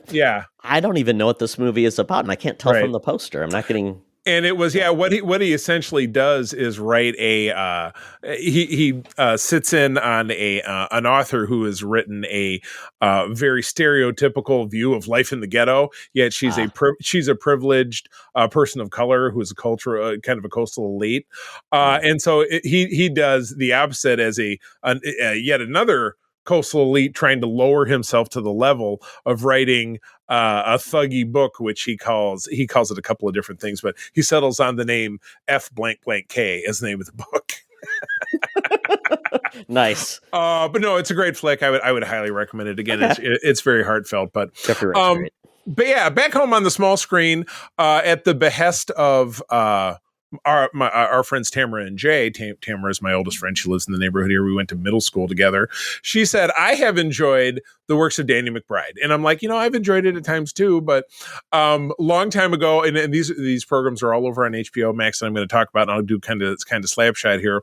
I don't even know what this movie is about, and I can't tell from the poster. I'm not getting. And it was what he essentially does is write he sits in on an author who has written a very stereotypical view of life in the ghetto. Yet she's a privileged person of color who is kind of a coastal elite, and so he does the opposite as yet another coastal elite trying to lower himself to the level of writing a thuggy book, which he calls it a couple of different things, but he settles on the name F blank blank K as the name of the book. Nice. But no, it's a great flick. I would highly recommend it again. Okay. It's very heartfelt, but great. But yeah, back home on the small screen, at the behest of our friends Tamara and Jay. Tamara is my oldest friend. She lives in the neighborhood here. We went to middle school together. She said, I have enjoyed the works of Danny McBride. And I'm like, I've enjoyed it at times too, but long time ago, and these programs are all over on HBO Max that I'm going to talk about, and I'll do kind of slapshot here.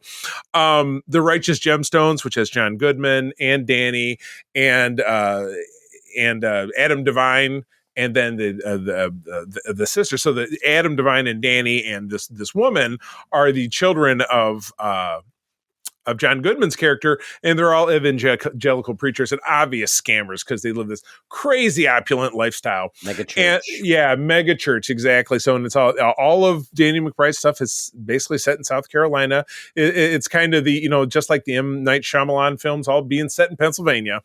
The Righteous Gemstones, which has John Goodman and Danny and Adam Devine, and then the sister. So the Adam Devine and Danny and this woman are the children of of John Goodman's character, and they're all evangelical preachers and obvious scammers because they live this crazy opulent lifestyle. Mega church. And, yeah, mega church, exactly. So, and it's all of Danny McBride's stuff is basically set in South Carolina. It's kind of the, just like the M. Night Shyamalan films, all being set in Pennsylvania.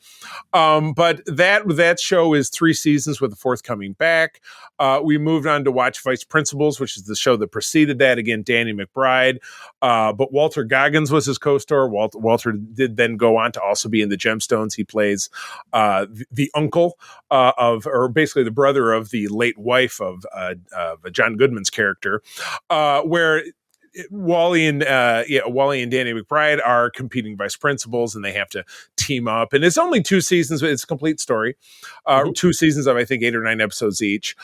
But that show is 3 seasons with the 4th coming back. We moved on to watch Vice Principals, which is the show that preceded that. Again, Danny McBride. But Walter Goggins was his co-star. Walter did then go on to also be in the Gemstones. He plays the uncle or basically the brother of the late wife of John Goodman's character, where Wally and Danny McBride are competing vice principals, and they have to team up. And it's only 2 seasons, but it's a complete story. 2 seasons of, I think, 8 or 9 episodes each.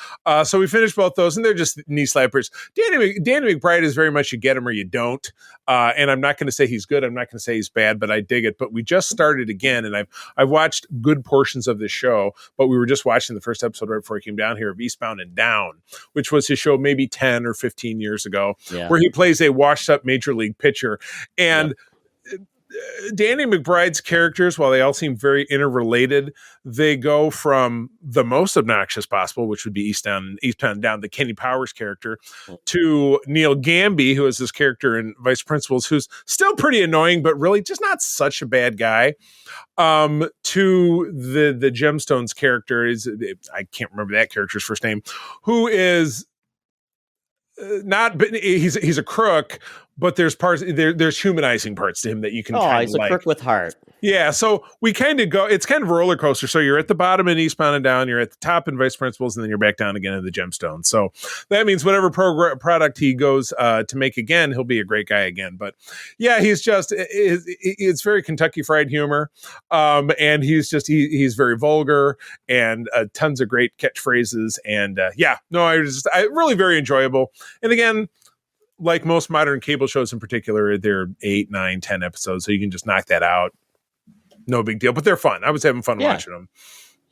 So we finished both those, and they're just knee slappers. Danny McBride is very much you get him or you don't. And I'm not going to say he's good. I'm not going to say he's bad, but I dig it. But we just started again, and I've watched good portions of this show, but we were just watching the first episode right before he came down here of Eastbound and Down, which was his show maybe 10 or 15 years ago, where he plays a washed up major league pitcher. And Danny McBride's characters, while they all seem very interrelated, they go from the most obnoxious possible, which would be Eastbound and Down, the Kenny Powers character, to Neil Gamby, who is this character in Vice Principals, who's still pretty annoying, but really just not such a bad guy. To the Gemstones character I can't remember that character's first name, who is he's a crook, but there's humanizing parts to him that you can he's a crook with heart. Yeah, so we kind of go, it's kind of a roller coaster. So you're at the bottom in Eastbound and Down, you're at the top in Vice Principals, and then you're back down again in the Gemstones. So that means whatever product he goes to make again, he'll be a great guy again. But yeah, he's just, it's very Kentucky Fried humor. And he's very vulgar and tons of great catchphrases. And I really very enjoyable. And again, like most modern cable shows in particular, they're 8, 9, 10 episodes. So you can just knock that out. No big deal, but they're fun. I was having fun watching them.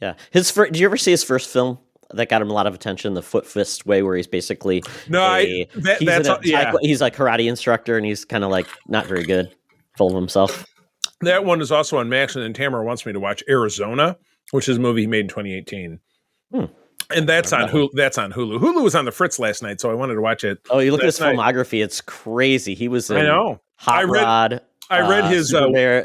Yeah. Did you ever see his first film that got him a lot of attention? The Foot Fist Way, where he's basically he's a karate instructor, and he's kind of like not very good, full of himself. That one is also on Max, and then Tamara wants me to watch Arizona, which is a movie he made in 2018. And that's on Hulu. Hulu was on the Fritz last night, so I wanted to watch it. Oh, you look at his filmography; it's crazy. He was in Hot Rod. I read his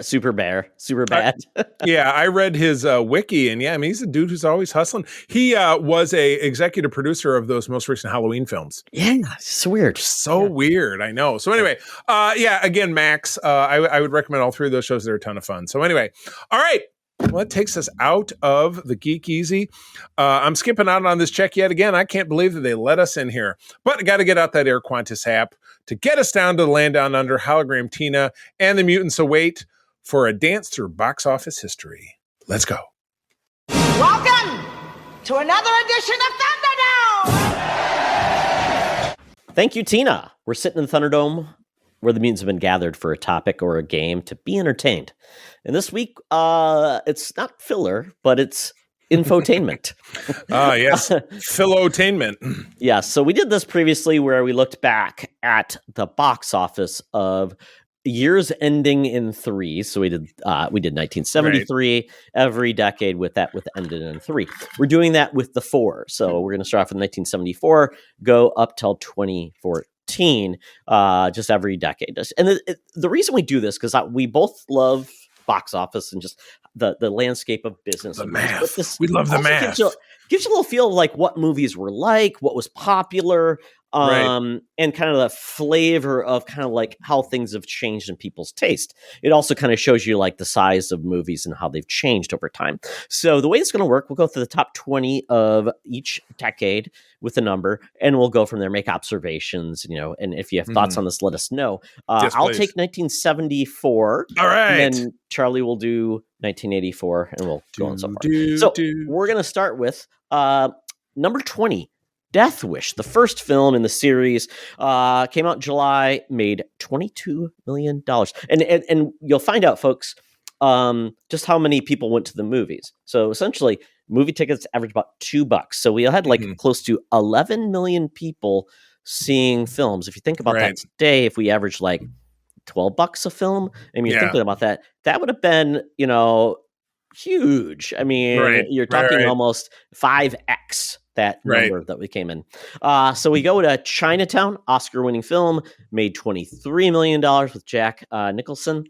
Super Bad. Yeah, I read his wiki, and he's a dude who's always hustling. He was a executive producer of those most recent Halloween films. Yeah, it's weird. Weird, I know. So anyway, again, Max, I would recommend all 3 of those shows. They're a ton of fun. So anyway, all right. Well, that takes us out of the Geek Easy. I'm skipping out on this check yet again. I can't believe that they let us in here. But I got to get out that Air Qantas app to get us down to the land down under. Hologram Tina and the mutants await for a dance through box office history. Let's go. Welcome to another edition of Thunderdome! Thank you, Tina. We're sitting in the Thunderdome, where the mutants have been gathered for a topic or a game to be entertained. And this week, it's not filler, but it's infotainment. Yes, philotainment. Yeah, so we did this previously where we looked back at the box office of years ending in 3. So we did 1973 every decade with ended in 3. We're doing that with the 4. So we're going to start off with 1974, go up till 2014, just every decade. And the reason we do this, because we both love box office and just the landscape of business. The math. We love the math. Gives you a little feel of like what movies were like, what was popular, and kind of the flavor of kind of like how things have changed in people's taste. It also kind of shows you like the size of movies and how they've changed over time. So the way it's going to work, we'll go through the top 20 of each decade with a number, and we'll go from there, make observations, and if you have thoughts on this, let us know. Yes, I'll please. take 1974. All right. And then Charlie will do 1984, and we'll go on so far. We're going to start with number 20, Death Wish, the first film in the series, came out in July, made $22 million. And you'll find out, folks, just how many people went to the movies. So essentially, movie tickets average about $2. So we had close to 11 million people seeing films. If you think about that today, if we average like $12 a film. I mean, Yeah. thinking about that, that would have been, huge. I mean, you're talking almost 5x that number that we came in. So we go to Chinatown, Oscar-winning film, made $23 million with Jack Nicholson.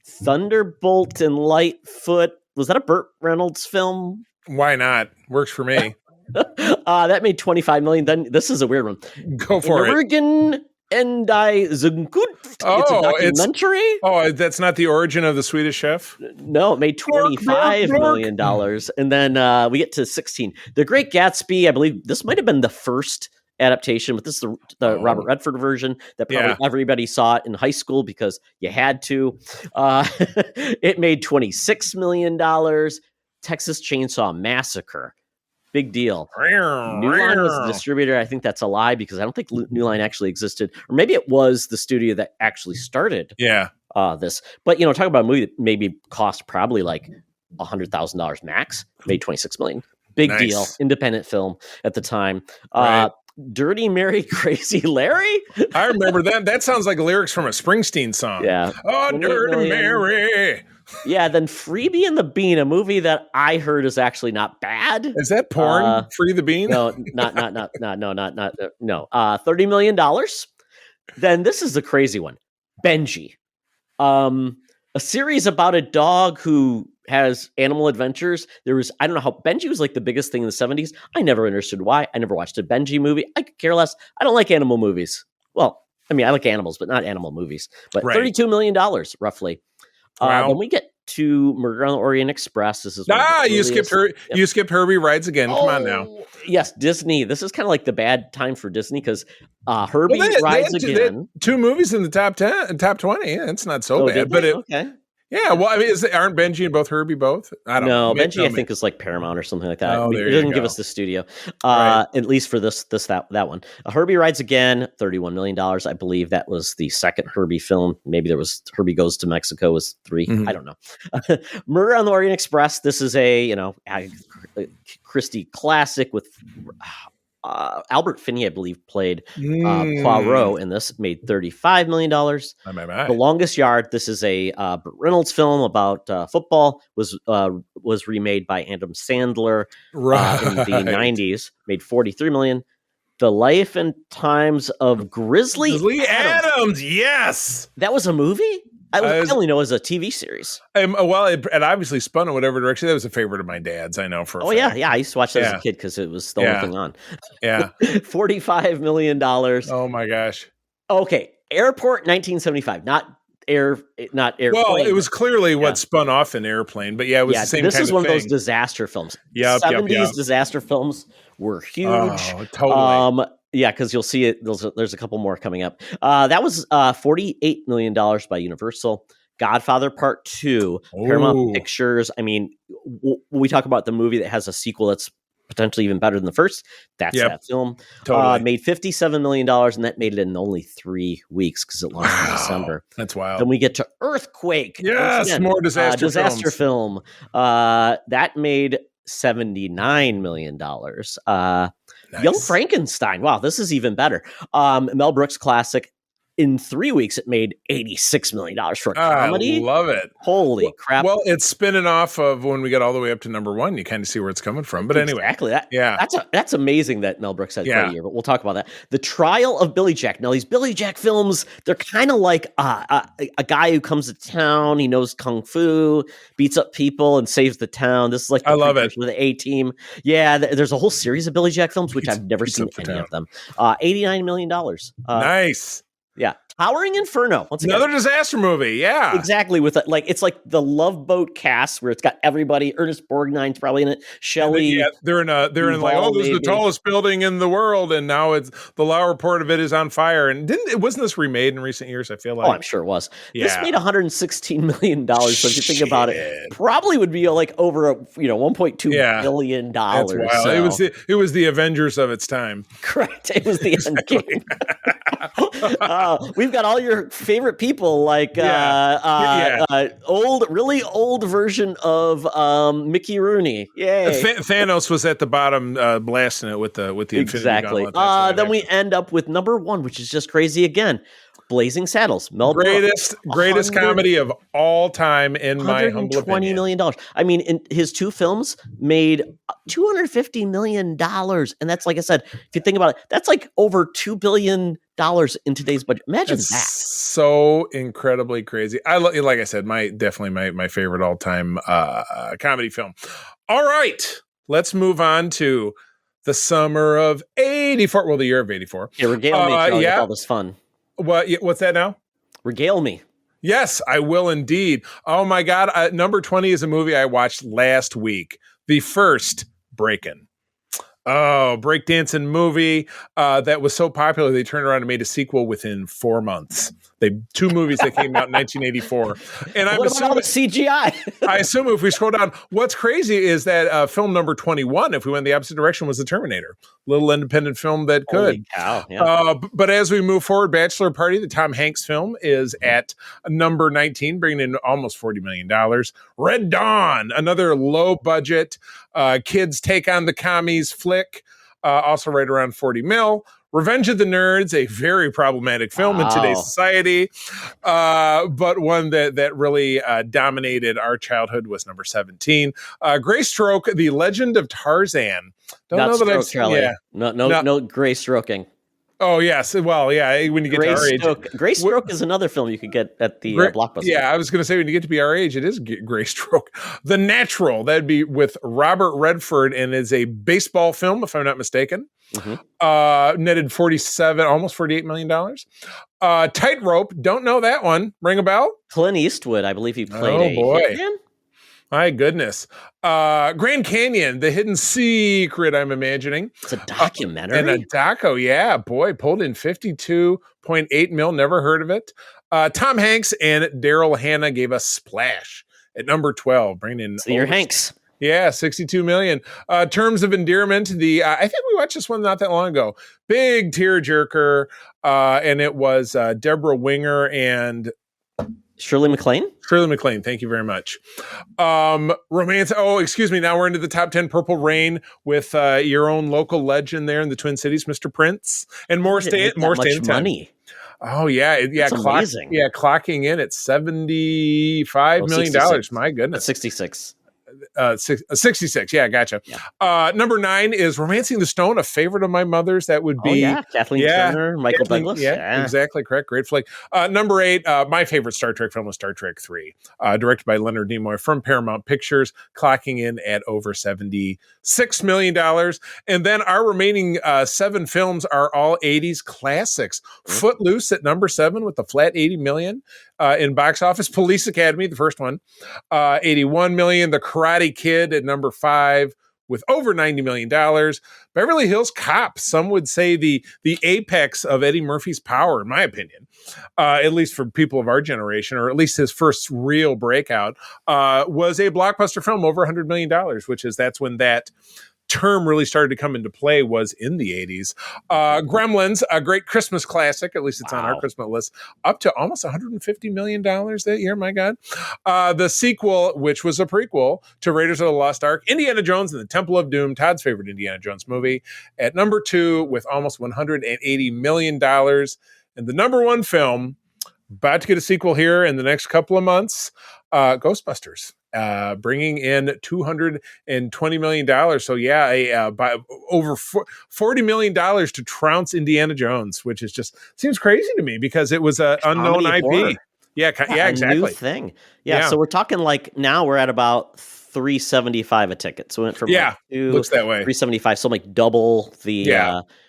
Thunderbolt and Lightfoot, was that a Burt Reynolds film? Why not? Works for me. That made $25 million. Then this is a weird one. Go for it. Oregon and I Zunkunft. It's a documentary. That's not the origin of the Swedish Chef? No, it made $25 million. And then we get to 16. The Great Gatsby, I believe this might have been the first adaptation, but this is the Robert Redford version that probably everybody saw it in high school because you had to. It made $26 million. Texas Chainsaw Massacre. Big deal. New Line was the distributor. I think that's a lie because I don't think New Line actually existed. Or maybe it was the studio that actually started this. But, talk about a movie that maybe cost probably like $100,000 max. Made $26 million. Big deal. Independent film at the time. Dirty Mary, Crazy Larry? I remember that. That sounds like lyrics from a Springsteen song. Yeah. Oh, Dirty Mary. Yeah, then Freebie and the Bean, a movie that I heard is actually not bad. Is that porn? Free the Bean? No, not $30 million. Then this is the crazy one. Benji. A series about a dog who has animal adventures. I don't know how Benji was like the biggest thing in the 70s. I never understood why. I never watched a Benji movie. I could care less. I don't like animal movies. Well, I mean, I like animals, but not animal movies. But $32 million, roughly. Wow. Then we get to Murder on the Orient Express. This is you skipped her. Yep. You skipped Herbie Rides Again. Come on now. Yes, Disney. This is kind of like the bad time for Disney because Herbie Rides Again. 2 movies in the top 10, top 20. Yeah, it's not so bad. But okay. Yeah, well, I mean, aren't Benji and both Herbie both? I don't know. Benji, I think, is like Paramount or something like that. Oh, It doesn't give us the studio, at least for that one. Herbie Rides Again, $31 million. I believe that was the second Herbie film. Maybe there was Herbie Goes to Mexico was 3. Mm-hmm. I don't know. Murder on the Orient Express. This is a Christie classic with Albert Finney, I believe, played Poirot in this. Made $35 million. The Longest Yard. This is a Burt Reynolds film about football. Was remade by Adam Sandler in the 90s. Made $43 million. The Life and Times of Grizzly Adams. Yes, that was a movie. I only know it as a TV series. Well, it obviously spun in whatever direction. That was a favorite of my dad's. I know for a fact. Yeah. I used to watch that as a kid because it was the only thing on. Yeah, $45 million. Oh my gosh. Okay, Airport, 1975, not Airplane. Well, it was clearly what spun off an Airplane, but it was the same. This kind is of one thing. of those disaster films. 70s disaster films were huge. Oh, totally. Yeah, because you'll see it. There's a couple more coming up. That was $48 million by Universal. Godfather Part 2, Paramount Pictures. I mean, we talk about the movie that has a sequel that's potentially even better than the first. That's that film. Totally. Made $57 million, and that made it in only 3 weeks because it launched in December. That's wild. Then we get to Earthquake. Yes, again, more disaster film. That made $79 million. Nice. Young Frankenstein. Wow, this is even better. Mel Brooks classic. In 3 weeks, it made $86 million for a comedy. I love it. Holy crap. Well, it's spinning off of when we get all the way up to number 1. You kind of see where it's coming from. But anyway. Exactly. That's amazing that Mel Brooks had quite a year, but we'll talk about that. The Trial of Billy Jack. Now, these Billy Jack films, they're kind of like a guy who comes to town. He knows Kung Fu, beats up people, and saves the town. This is like I love it. With the A-Team. Yeah, there's a whole series of Billy Jack films, which I've never seen any of them. $89 million. Nice. Yeah, Towering Inferno. Once again, another disaster movie. Yeah, exactly. With it's like the Love Boat cast where it's got everybody. Ernest Borgnine's probably in it. Shelley. They're in like, this is the tallest building in the world, and now it's the lower part of it is on fire. And wasn't this remade in recent years? I feel like. Oh, I'm sure it was. Yeah. This made $116 million. So if you think about it, probably would be like over $1.2 billion. That's wild. So. It was the Avengers of its time. Correct. It was the end game. We've got all your favorite people, like really old version of Mickey Rooney. Yay! Thanos was at the bottom, blasting it with the exactly. Infinity Gauntlet. Then we end up with number 1, which is just crazy again. Blazing Saddles, Mel Brooks. Greatest comedy of all time, in my humble $120 opinion. million. I mean, his two films made $250 million. And that's, like I said, if you think about it, that's like over $2 billion in today's budget. Imagine It's that. so incredibly crazy. Like I said, definitely my favorite all time comedy film. All right, let's move on to the summer of '84. Well, the year of '84. Yeah, regale me, Charlie, with all this fun. What's that now? Regale me. Yes, I will indeed. Oh my God. Number 20 is a movie I watched last week. The first Breakin'. Oh, breakdancing movie that was so popular they turned around and made a sequel within 4 months. Two movies that came out in 1984, and I'm What about all the assuming CGI? I assume if we scroll down, what's crazy is that film number 21, if we went the opposite direction, was The Terminator, little independent film that could. Holy cow, yeah. But as we move forward, Bachelor Party, the Tom Hanks film, is at number 19, bringing in almost $40 million. Red Dawn, another low budget kids take on the commies flick, also right around 40 mil. Revenge of the Nerds, a very problematic film in today's society, but one that really dominated our childhood, was number 17. Gray Stroke, The Legend of Tarzan. Not stroke, Charlie. Yeah. No gray stroking. Oh, yes. Well, yeah, when you get to our age. Gray Stroke is another film you could get at the Blockbuster. Yeah, I was going to say, when you get to be our age, it is Gray Stroke. The Natural, that'd be with Robert Redford, and is a baseball film, if I'm not mistaken. Mm-hmm. Netted almost $48 million. Tightrope, don't know that one. Ring a bell? Clint Eastwood, I believe he played hitman. My goodness. Grand Canyon, The Hidden Secret, I'm imagining. It's a documentary. And a doco, yeah. Boy, pulled in 52.8 mil. Never heard of it. Tom Hanks and Daryl Hannah gave us Splash at number 12, bringing in... Senior Hanks. Yeah, 62 million. Terms of Endearment, I think we watched this one not that long ago. Big tearjerker, and it was Deborah Winger and... Shirley MacLaine, thank you very much. Romance. Oh, excuse me. Now we're into the top 10. Purple Rain, with your own local legend there in the Twin Cities, Mr. Prince, and more money. Oh yeah, amazing. Clocking in at $75 million. My goodness, 66. 66. Yeah, gotcha. Yeah. Number 9 is Romancing the Stone, a favorite of my mother's. That would be Kathleen Turner, Michael Douglas. Yeah, exactly correct. Great flick. Number 8, my favorite Star Trek film was Star Trek 3, directed by Leonard Nimoy from Paramount Pictures, clocking in at over $76 million. And then our remaining 7 films are all 80s classics. Footloose at number 7 with a flat 80 million in box office. Police Academy, the first one, 81 million. The Karate Kid at number 5 with over $90 million. Beverly Hills Cop, some would say the apex of Eddie Murphy's power, in my opinion, at least for people of our generation, or at least his first real breakout, was a blockbuster film over $100 million, that's when that term really started to come into play, was in the 80s. Gremlins, a great Christmas classic, at least it's on our Christmas list, up to almost $150 million that year, my God. The sequel, which was a prequel to Raiders of the Lost Ark, Indiana Jones and the Temple of Doom, Todd's favorite Indiana Jones movie, at number 2 with almost $180 million. And the number 1 film, about to get a sequel here in the next couple of months, Ghostbusters. Bringing in $220 million. So by over $40 million to trounce Indiana Jones, which is just seems crazy to me because it was an unknown IP. Horror. Yeah, exactly. New thing. Yeah, so we're talking like now we're at about $375 a ticket. So we went from looks that way. $375, so like double the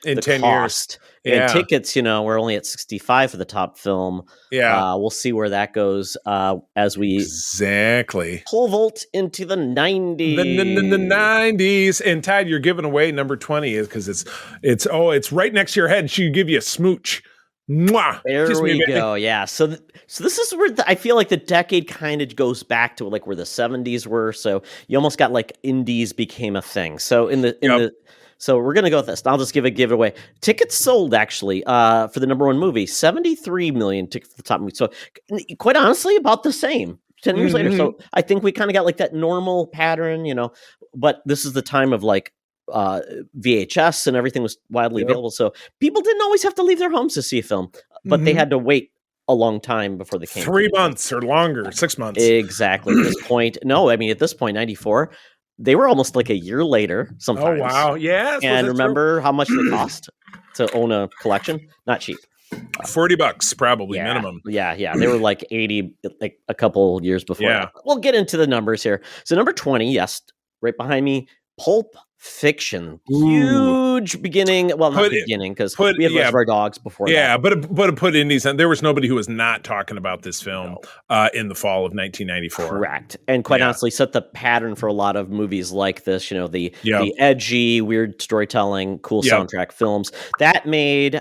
in the 10 cost. years. And tickets, we're only at $65 for the top film. Yeah, we'll see where that goes as we pole vault into the 90s. The 90s. And Todd, you're giving away number 20 because it's right next to your head. She give you a smooch. Mwah! There we go. Yeah. So this is where I feel like the decade kind of goes back to like where the 70s were. So you almost got like indies became a thing. So so we're gonna go with this. I'll just give a giveaway. Tickets sold actually for the number 1 movie, 73 million tickets for the top movie. So quite honestly, about the same. 10 years later. So I think we kind of got like that normal pattern, But this is the time of like VHS and everything was widely available. So people didn't always have to leave their homes to see a film, but they had to wait a long time before they came. 3 months or longer, 6 months. Exactly. At this point, no, I mean, at this point, 94, they were almost like a year later sometimes. Oh, wow. Yeah. And remember how much they cost to own a collection? Not cheap. $40 probably minimum. Yeah. They were like 80, like a couple years before. Yeah. We'll get into the numbers here. So number 20, yes, right behind me, Pulp Fiction. Huge beginning. Well, not beginning, because we had Reservoir Dogs before that. Yeah, but it put indies, and there was nobody who was not talking about this film in the fall of 1994. Correct. And quite honestly, set the pattern for a lot of movies like this, the edgy, weird storytelling, cool soundtrack films. That made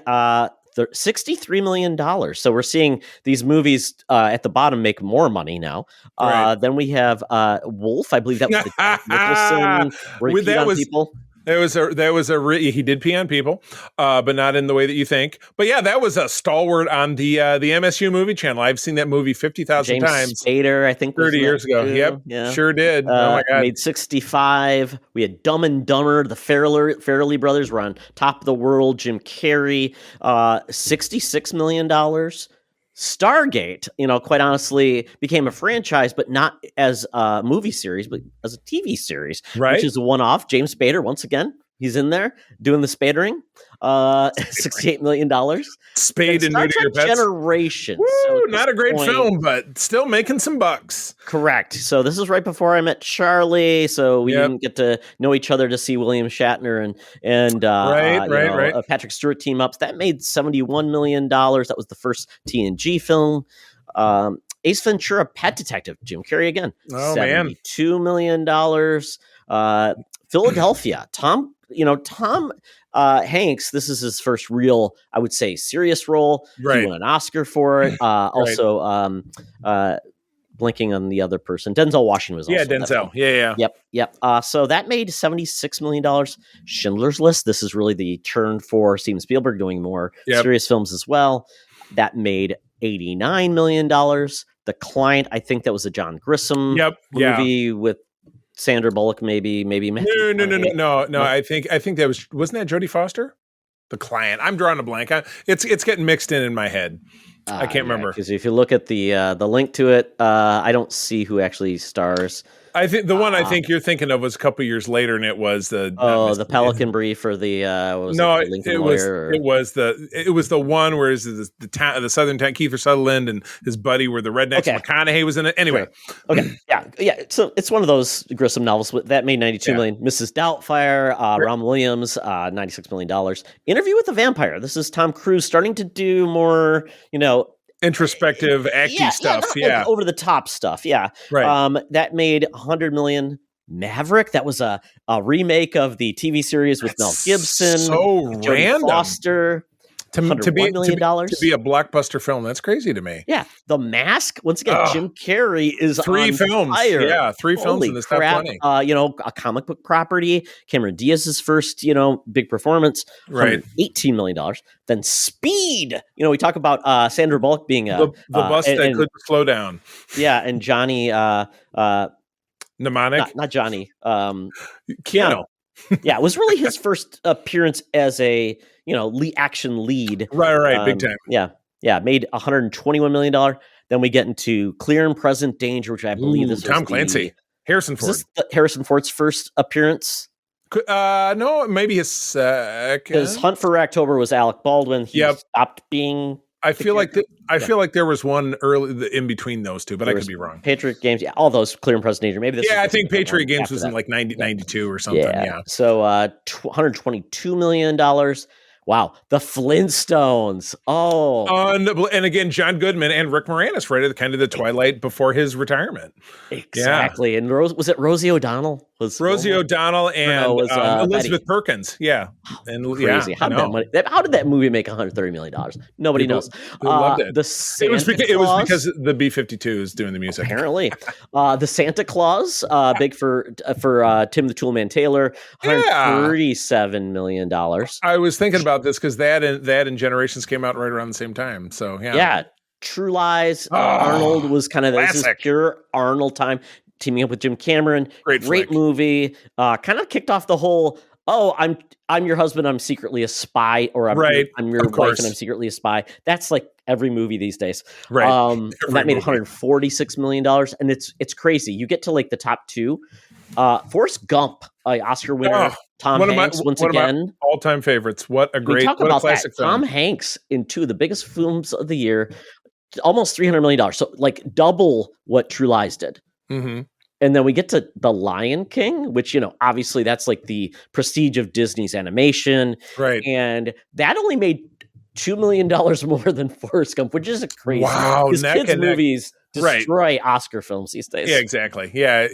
$63 million. So we're seeing these movies at the bottom make more money now. Then we have Wolf. I believe that was the Jack Nicholson repeat on people. He did pee on people, but not in the way that you think. But yeah, that was a stalwart on the MSU movie channel. I've seen that movie 50,000 times. James Spader, I think, 30 years ago. Too. Yep, yeah. Sure did. Oh my God, made 65. We had Dumb and Dumber. The Farrelly brothers were on top of the world. Jim Carrey, $66 million. Stargate, quite honestly, became a franchise, but not as a movie series, but as a TV series, which is a one-off. James Spader, once again, he's in there doing the spadering. $68 million. Spade and neuter your pets. Generations. Woo, so not a great film, but still making some bucks. Correct. So this is right before I met Charlie. So we didn't get to know each other to see William Shatner and Patrick Stewart team ups. That made $71 million. That was the first TNG film. Ace Ventura: Pet Detective. Jim Carrey again. Oh man, $72 million. Philadelphia. Tom Hanks, this is his first real, I would say, serious role. Right. He won an Oscar for it. Also, blinking on the other person. Denzel Washington was also Denzel. Yeah. Yep. So that made $76 million. Schindler's List. This is really the turn for Steven Spielberg doing more serious films as well. That made $89 million. The Client, I think that was a John Grissom movie with Sandra Bullock, maybe. No. I think that wasn't that Jodie Foster? The Client. I'm drawing a blank. It's getting mixed in my head. I can't remember. Because if you look at the link to it, I don't see who actually stars. I think the one I think you're thinking of was a couple years later, and it was the Pelican Brief or the it was the one where the Southern town, Kiefer Sutherland and his buddy were the rednecks. McConaughey was in it. Anyway, yeah. So it's one of those Grissom novels that made $92 million. Mrs. Doubtfire, Ron Williams, $96 million. Interview with the Vampire. This is Tom Cruise starting to do more, introspective acting stuff, like over the top stuff, right. That made $100 million. Maverick, that was a remake of the TV series with Mel Gibson, so random. Foster. To be a blockbuster film, that's crazy to me. Yeah, The Mask. Once again, Jim Carrey is three on films. fire. Yeah, three films in the top 20. A comic book property. Cameron Diaz's first, big performance. Right, $18 million. Then Speed. We talk about Sandra Bullock being the bus that couldn't slow down. Yeah, and Johnny. Mnemonic, not Johnny. Keanu. Yeah, it was really his first appearance as a action lead. Right, big time. Yeah, made $121 million. Then we get into Clear and Present Danger, which I believe is Tom Clancy, Harrison Ford. Is this Harrison Ford's first appearance? No, maybe his second. Because Hunt for October was Alec Baldwin. He stopped being. I feel like there was one early in between those two, but I could be wrong. Patriot Games, all those Clear and Present Danger. Maybe this. Yeah, I think Patriot Games was in like 92 or something. Yeah. So $122 million. Wow, the Flintstones. Oh, and again, John Goodman and Rick Moranis, right at kind of the twilight before his retirement. Exactly. Yeah. And was it Rosie O'Donnell? Rosie O'Onnell and Elizabeth Perkins. Yeah, and crazy. How did that movie make $130 million? Nobody knows. Loved it. It was because the B-52 is doing the music. Apparently, the Santa Claus, big for Tim the Toolman Taylor, $137 million. I was thinking about this because that and Generations came out right around the same time. So yeah. True Lies. Arnold was kind of this is pure Arnold time. Teaming up with Jim Cameron, great movie. Kind of kicked off the whole oh, I'm your husband, I'm secretly a spy, or I'm your of wife course. and I'm secretly a spy. That's like every movie these days. Right. And that made $146 million. And it's crazy. You get to like the top two. Forrest Gump, Oscar winner, Tom Hanks, once again. All-time favorites. What a classic film. Tom Hanks in two of the biggest films of the year, almost $300 million. So like double what True Lies did. Mm-hmm. And then we get to The Lion King, which, obviously that's like the prestige of Disney's animation. Right. And that only made $2 million more than Forrest Gump, which is crazy. Wow. Because kids' movies destroy Oscar films these days. Yeah, exactly. Yeah,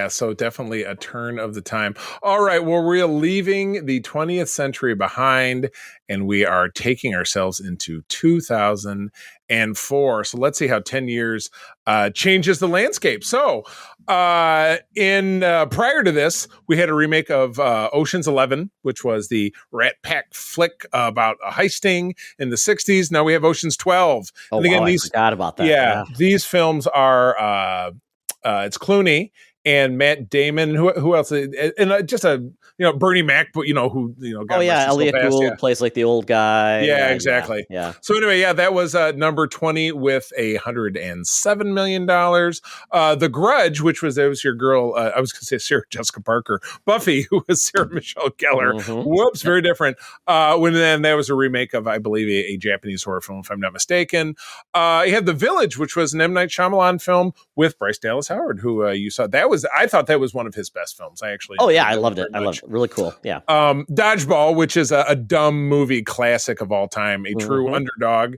so definitely a turn of the time. All right, well, we're leaving the 20th century behind, and we are taking ourselves into 2004. So let's see how 10 years changes the landscape. So prior to this, we had a remake of Ocean's 11, which was the Rat Pack flick about a heisting in the 60s. Now we have Ocean's 12. Oh, and again, I forgot about that. Yeah, these films are it's Clooney and Matt Damon. Who else? And just Bernie Mac, but who God Elliot Gould plays like the old guy. Yeah, exactly. Yeah. So anyway, that was number 20 with $107 million. The Grudge, which was your girl. I was going to say Sarah Jessica Parker. Buffy, who was Sarah Michelle Gellar. Mm-hmm. Whoops, very different. Then that was a remake of, I believe, a Japanese horror film, if I'm not mistaken. You had The Village, which was an M. Night Shyamalan film with Bryce Dallas Howard, who you saw. I thought that was one of his best films. I actually. Oh yeah, I loved it. Really cool. Yeah. Dodgeball, which is a dumb movie classic of all time, a true underdog,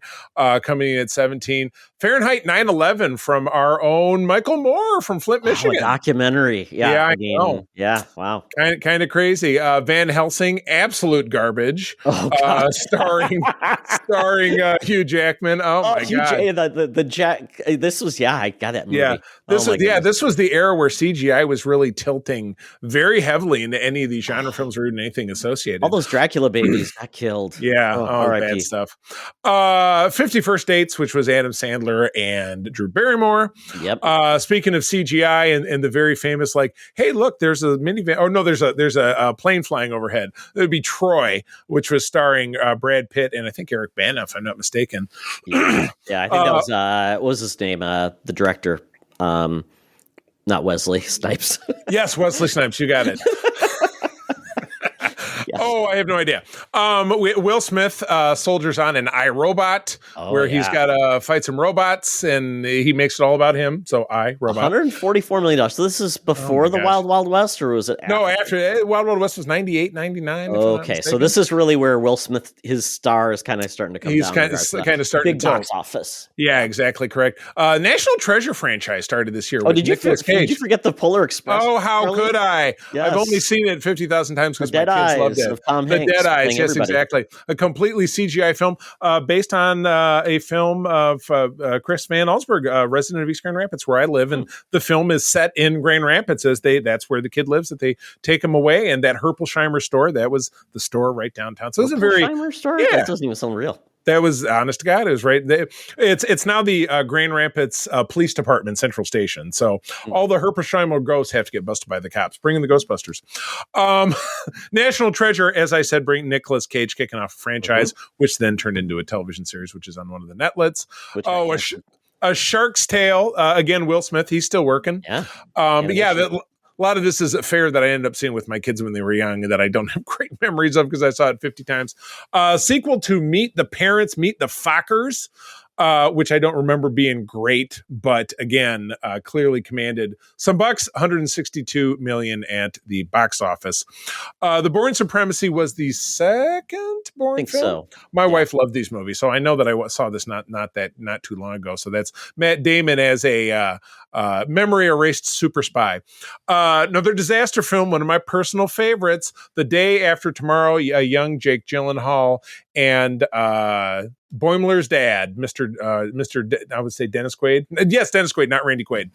coming in at 17. Fahrenheit 9/11 from our own Michael Moore from Flint, Michigan. A documentary. Yeah. I know. Yeah. Wow. Kind of crazy. Van Helsing, absolute garbage. Oh, God. Starring Hugh Jackman. Oh my God. The Jack. This was I got that movie. Yeah. This was the era where CGI was really tilting very heavily into any of these genre films or even anything associated. All those Dracula babies got killed. Yeah. Bad stuff. 50 First Dates, which was Adam Sandler and Drew Barrymore. Yep. Speaking of CGI and the very famous, hey, look, there's a minivan. Oh no, there's a plane flying overhead. It would be Troy, which was starring Brad Pitt and I think Eric Bana, if I'm not mistaken. Yeah, I think that was what was his name? The director. Not Wesley Snipes. Yes, Wesley Snipes. You got it. Yes. Oh, I have no idea. Will Smith, soldiers on an iRobot, where he's got to fight some robots, and he makes it all about him. So iRobot. $144 million. So this is before the Wild Wild West, or was it after? No, after. Wild Wild West was 98, 99. Okay, so this is really where Will Smith, his star is kind of starting to come down. He's kind of starting big box office. Yeah, exactly correct. National Treasure franchise started this year. Did you forget the Polar Express? Oh, how could I? Yes. I've only seen it 50,000 times because my kids loved it. Tom The Hanks Dead Eyes, yes, everybody. exactly. A completely CGI film based on a film of Chris Van Allsburg, resident of East Grand Rapids, where I live, and the film is set in Grand Rapids that's where the kid lives. That they take him away, and that Herpelsheimer store, that was the store right downtown. So it was a very Herpelsheimer store. Yeah. That doesn't even sound real. That was, honest to God, it was right. It's now the Grand Rapids Police Department Central Station. So all the Herpelsheimer ghosts have to get busted by the cops. Bring in the Ghostbusters. National Treasure, as I said, bring Nicolas Cage kicking off a franchise, which then turned into a television series, which is on one of the netlets. A Shark's Tale. Again, Will Smith, he's still working. Yeah. A lot of this is a fair that I ended up seeing with my kids when they were young that I don't have great memories of because I saw it 50 times. Sequel to Meet the Parents, Meet the Fockers, which I don't remember being great, but again, clearly commanded some bucks, $162 million at the box office. The Bourne Supremacy was the second Bourne film. So. My wife loved these movies, so I know that I saw this not too long ago. So that's Matt Damon as a memory erased super spy. Another disaster film, one of my personal favorites, The Day After Tomorrow, a young Jake Gyllenhaal and Boimler's dad, I would say Dennis Quaid. Yes, Dennis Quaid, not Randy Quaid,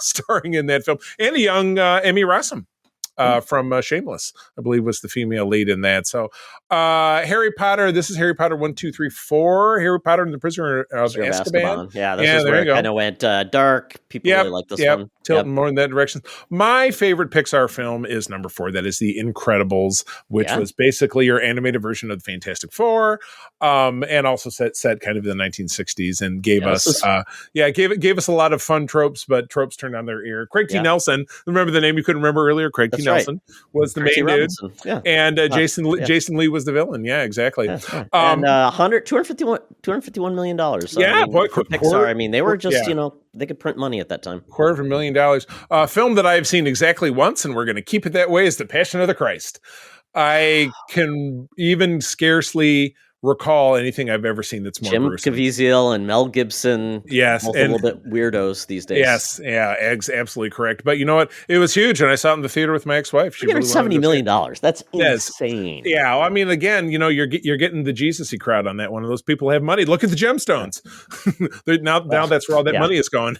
starring in that film, and a young Emmy Rossum. from Shameless, I believe was the female lead in that. So Harry Potter, this is Harry Potter 1, 2, 3, 4. Harry Potter and the Prisoner of Azkaban. Yeah, this is where it kind of went dark. People really like this one. Tilting more in that direction. My favorite Pixar film is number 4. That is The Incredibles, which was basically your animated version of the Fantastic Four, and also set kind of in the 1960s and gave us gave us a lot of fun tropes, but tropes turned on their ear. Craig T. Nelson, remember the name you couldn't remember earlier? Craig T. Nelson was the main dude, and Jason Lee was the villain. Yeah, exactly. And $251 million. So, Pixar. I mean, they were just they could print money at that time. $250,000. A film that I've seen exactly once, and we're going to keep it that way, is The Passion of the Christ. I can even scarcely recall anything I've ever seen that's more Jim gruesome. Caviezel and Mel Gibson. Yes. Both a little bit weirdos these days. Yes. Yeah. Absolutely correct. But you know what? It was huge. And I saw it in the theater with my ex-wife. She $70 million. That's insane. Yeah. Well, I mean, again, you're getting the Jesus-y crowd on that one. Of those people have money. Look at the gemstones. now that's where all that money is going.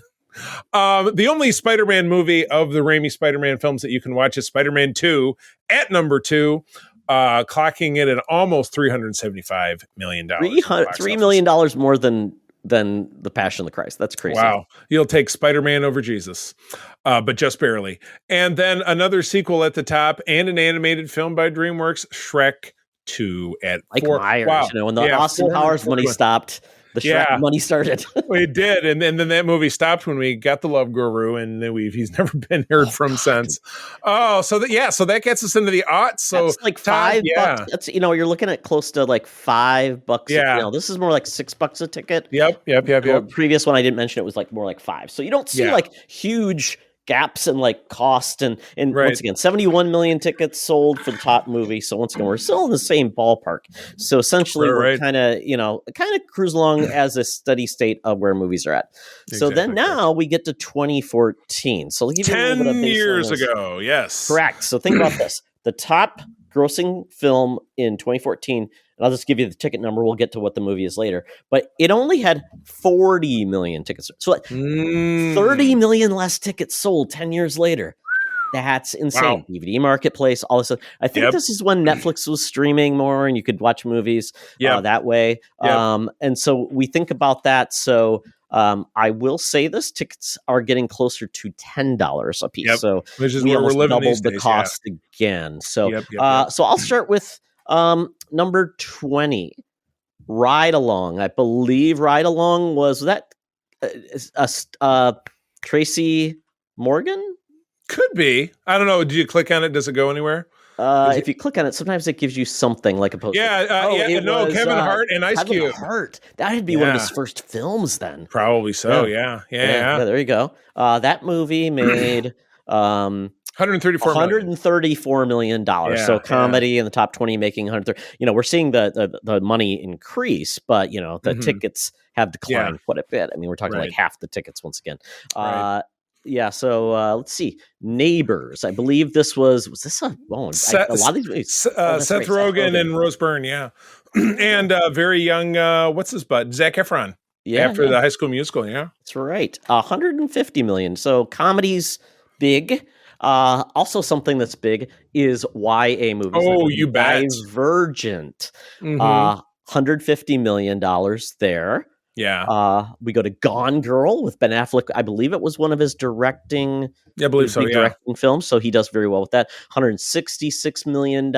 The only Spider-Man movie of the Raimi Spider-Man films that you can watch is Spider-Man 2 at number 2. Clocking it at almost $375 million. $3 million more than The Passion of the Christ. That's crazy. Wow. You'll take Spider-Man over Jesus, but just barely. And then another sequel at the top and an animated film by DreamWorks, Shrek 2 at Mike 4. Myers, wow. when the Austin Powers money stopped, the Shrek money started. We did, and then that movie stopped when we got the Love Guru, and he's never been heard from since. Oh, so that gets us into the aughts. So that's like $5. That's you're looking at close to like $5. Yeah, this is more like $6 a ticket. Yep. The previous one I didn't mention, it was like more like $5. So you don't see like huge gaps in like cost and once again 71 million tickets sold for the top movie. So once again we're still in the same ballpark. So essentially we're kind of cruise along as a steady state of where movies are at. So then now we get to 2014. So I'll give you 10 years ago. Yes, correct. So think about this: the top grossing film in 2014. And I'll just give you the ticket number. We'll get to what the movie is later. But it only had 40 million tickets. So 30 million less tickets sold 10 years later. That's insane. Wow. DVD marketplace, all this stuff. I think this is when Netflix was streaming more and you could watch movies that way. And so we think about that. So I will say this: tickets are getting closer to $10 a piece. So which is we where we're living doubled these days, the cost again. So so I'll start with number 20, Ride Along. I believe Ride Along was that Tracy Morgan? Could be. I don't know. Did you click on it? Does it go anywhere? If you click on it, sometimes it gives you something like a poster. Kevin Hart and Ice Cube. Hart. That'd be one of his first films then. Probably so. Yeah. There you go. That movie made $134 million. So comedy in the top 20 making 130. We're seeing the money increase, but the tickets have declined quite a bit. I mean, we're talking like half the tickets once again. So let's see. Neighbors. I believe this was this a lot of these movies. Seth Rogen and Rose Byrne, and very young. What's his butt? Zac Efron. After the High School Musical, that's right. 150 million. So comedies big. Also, something that's big is YA movies. Oh, you bet. Divergent. $150 million there. Yeah. We go to Gone Girl with Ben Affleck. I believe it was one of his directing. I believe so. Directing films, so he does very well with that. $166 million.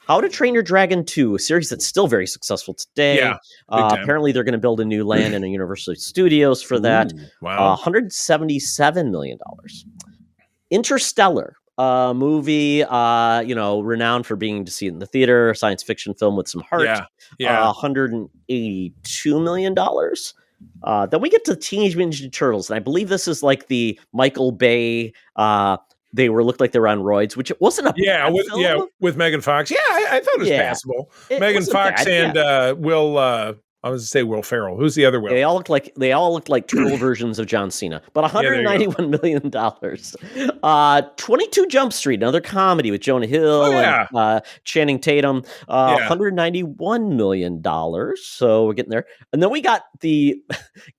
How to Train Your Dragon 2, a series that's still very successful today. Yeah. Apparently, they're going to build a new land in a Universal Studios for that. Wow. $177 million. Interstellar, movie, renowned for being to see it in the theater, a science fiction film with some heart. $182 million. Then we get to Teenage Mutant Ninja Turtles, and I believe this is like the Michael Bay. They looked like they were on roids, which it wasn't a bad film. with Megan Fox. I thought it was passable. Megan Fox and Will I was to say Will Ferrell. Who's the other Will? They all look like turtle versions of John Cena. But $191 million. 22 Jump Street, another comedy with Jonah Hill and Channing Tatum. $191 million. So we're getting there. And then we got the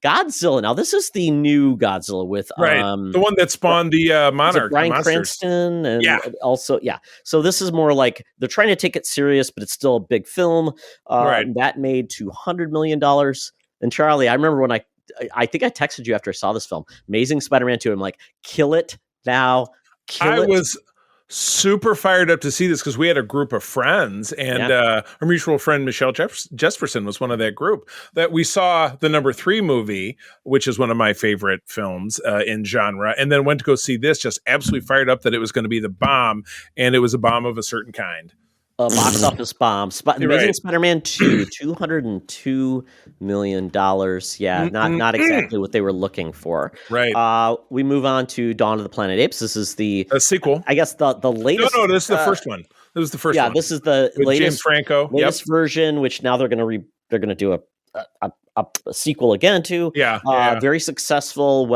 Godzilla. Now this is the new Godzilla with the one that spawned the Monarch. Bryan Cranston and also So this is more like they're trying to take it serious, but it's still a big film. That made $200 million. And Charlie, I remember when I think I texted you after I saw this film, Amazing Spider-Man 2. I'm like, kill it now. I was super fired up to see this because we had a group of friends, and our mutual friend Michelle Jesperson was one of that group that we saw the number 3 movie, which is one of my favorite films in genre, and then went to go see this, just absolutely fired up that it was going to be the bomb, and it was a bomb of a certain kind. A box office bomb. Amazing Spider-Man 2, $202 million. Yeah, not exactly what they were looking for. Right. We move on to Dawn of the Planet of the Apes. This is the sequel. I guess the latest. No, this is the first one. This was the first one. Yeah, this is the with latest James Franco. Latest version, which now they're going to do a sequel again to. Very successful,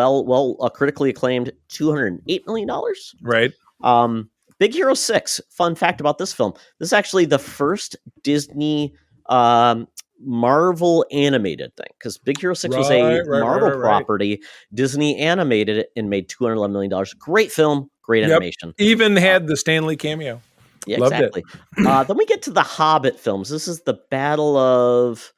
critically acclaimed, $208 million. Right. Big Hero 6, fun fact about this film. This is actually the first Disney Marvel animated thing, because Big Hero 6 was a Marvel property. Disney animated it and made $211 million. Great film, great animation. Even had the Stan Lee cameo. Yeah, Loved exactly. Then we get to the Hobbit films. This is the Battle of...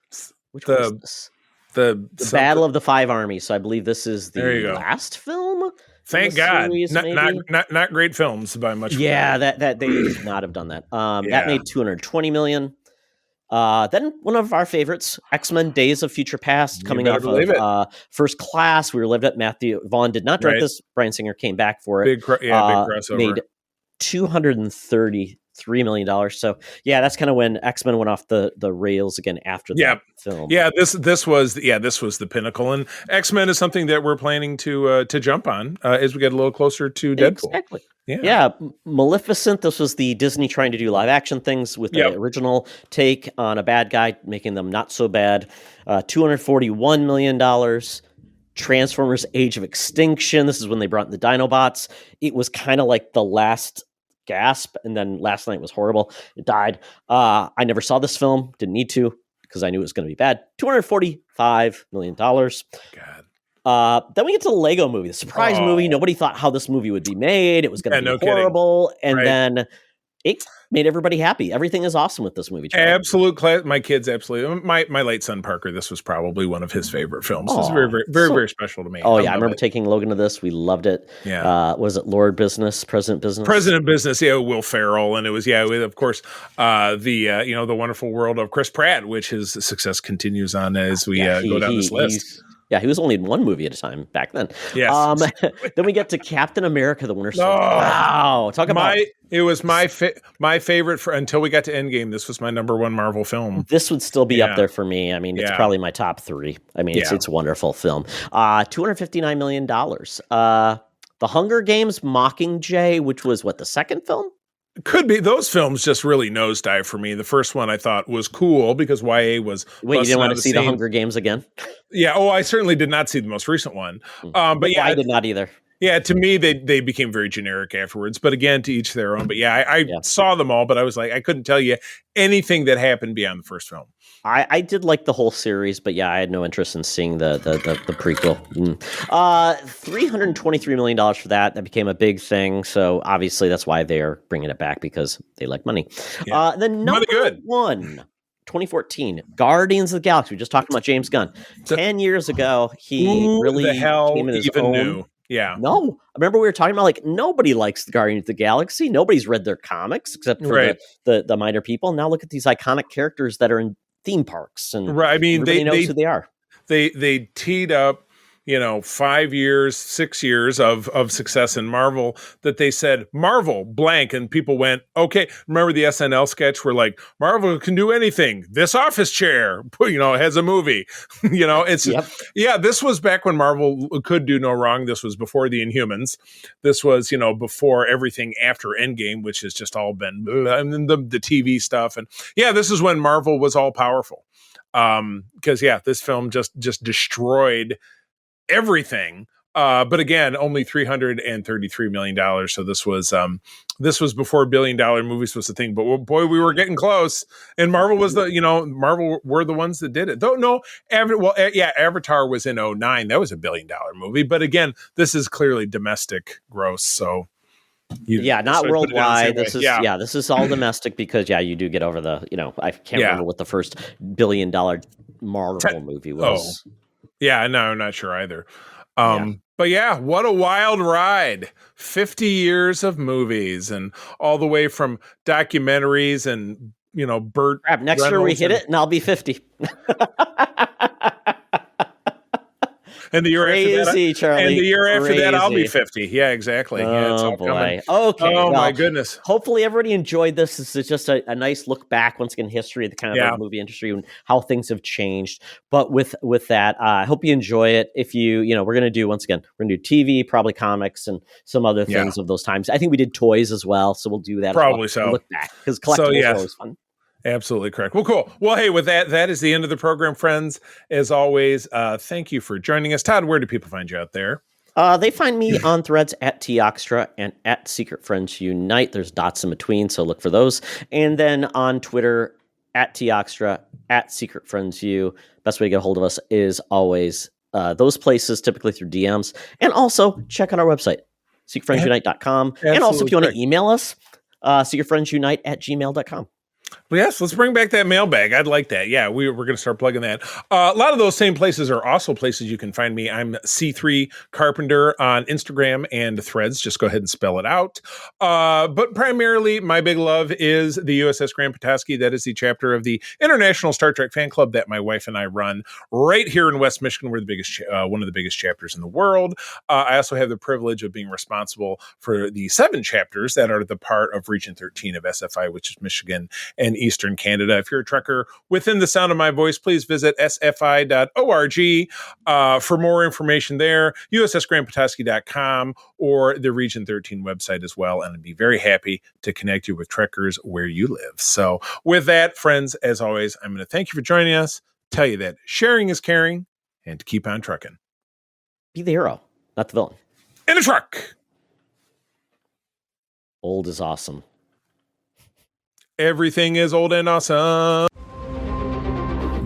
Which one is this? The Battle of the Five Armies. So I believe this is the last film. Thank God. Not great films by much. Yeah, that they should not have done that. That made $220 million. Then one of our favorites, X-Men: Days of Future Past, coming off of First Class. We were lived at Matthew Vaughn did not direct this. Bryan Singer came back for it. Big crossover. Made $233 million. So that's kind of when X-Men went off the rails again after that film. Yeah, this was the pinnacle, and X-Men is something that we're planning to jump on as we get a little closer to Deadpool. Exactly. Yeah. Maleficent. This was the Disney trying to do live action things with the original take on a bad guy, making them not so bad. $241 million. Transformers: Age of Extinction. This is when they brought in the Dinobots. It was kind of like the last gasp, and then last night was horrible. It died. I never saw this film, didn't need to, because I knew it was going to be bad. $245 million. God. Then we get to the Lego movie, the surprise movie. Nobody thought how this movie would be made. It was going to be horrible. And then it made everybody happy. Everything is awesome with this movie. Charlie. Absolute class. My kids absolutely. My late son Parker, this was probably one of his favorite films. It's very special to me. I remember taking Logan to this. We loved it. Yeah. Was it President Business? President Business. Yeah, Will Ferrell, and it was with, of course, the Wonderful World of Chris Pratt, which his success continues on as we go down this list. He was only in one movie at a time back then. Yes. Then we get to Captain America: The Winter Soldier. Wow, talk about it was my favorite until we got to Endgame. This was my number 1 Marvel film. This would still be up there for me. I mean, it's probably my top 3. I mean, it's a wonderful film. $259 million. The Hunger Games: Mockingjay, which was the second film. Could be. Those films just really nosedive for me. The first one I thought was cool because YA was. Wait, you didn't want to see the Hunger Games again? Yeah. Oh, I certainly did not see the most recent one. But I did not either. Yeah, to me, they became very generic afterwards. But again, to each their own. But I saw them all, but I was like, I couldn't tell you anything that happened beyond the first film. I did like the whole series, but I had no interest in seeing the prequel. $323 million for that. That became a big thing. So obviously that's why they're bringing it back, because they like money. Yeah. Then number 1, 2014, Guardians of the Galaxy. We just talked about James Gunn. 10 years ago, he really came in his own. Knew. Yeah. No, I remember we were talking about Nobody likes the Guardians of the Galaxy. Nobody's read their comics except for the minor people. Now look at these iconic characters that are in theme parks, and I mean, they knows who they are. They teed up 5 years, 6 years of success in Marvel, that they said Marvel blank, and people went, okay. Remember the SNL sketch where Marvel can do anything. This office chair, has a movie. This was back when Marvel could do no wrong. This was before the Inhumans. This was before everything after Endgame, which has just all been the TV stuff. And this is when Marvel was all powerful. Because this film just destroyed everything. But again, only $333 million. So this was before $1 billion movies was the thing. But boy, we were getting close. And Marvel was Marvel were the ones that did it. Though no, Avatar was in 2009. That was $1 billion movie. But again, this is clearly domestic gross. So not worldwide. This is all domestic because you do get over the I can't remember what the first $1 billion Marvel movie was. No, I'm not sure either. But what a wild ride. 50 years of movies and all the way from documentaries and, Burt. Crap, next year we hit it and I'll be 50. And the year Crazy, after that, Charlie. And the year after that, I'll be 50. Yeah, exactly. It's all boy. Coming. Okay. Oh, my goodness. Hopefully everybody enjoyed this. This is just a nice look back, once again, history of the kind of the movie industry and how things have changed. But with that, I hope you enjoy it. If we're going to do, once again, we're going to do TV, probably comics, and some other things of those times. I think we did toys as well, so we'll do that. Probably so. Look back, because collectibles are always fun. Absolutely correct. Well, cool. Well, hey, with that is the end of the program, friends. As always, thank you for joining us. Todd, where do people find you out there? They find me on Threads at Toxtra and at Secret Friends Unite. There's dots in between, so look for those. And then on Twitter at Toxtra, at Secret Friends U. Best way to get a hold of us is always those places, typically through DMs. And also check out our website, secretfriendsunite.com. And also if you want to email us, secretfriendsunite@gmail.com. Well, yes, let's bring back that mailbag. I'd like that. Yeah, we're going to start plugging that. A lot of those same places are also places you can find me. I'm C3 Carpenter on Instagram and Threads. Just go ahead and spell it out. But primarily, my big love is the USS Grand Petoskey. That is the chapter of the International Star Trek Fan Club that my wife and I run right here in West Michigan. We're the biggest, one of the biggest chapters in the world. I also have the privilege of being responsible for the 7 chapters that are the part of Region 13 of SFI, which is Michigan and Eastern Canada. If you're a Trekker within the sound of my voice, please visit sfi.org for more information there, ussgrandpetoskey.com or the Region 13 website as well. And I'd be very happy to connect you with Trekkers where you live. So with that, friends, as always, I'm going to thank you for joining us, tell you that sharing is caring, and to keep on trucking. Be the hero, not the villain. In a truck. Old is awesome. Everything is old and awesome.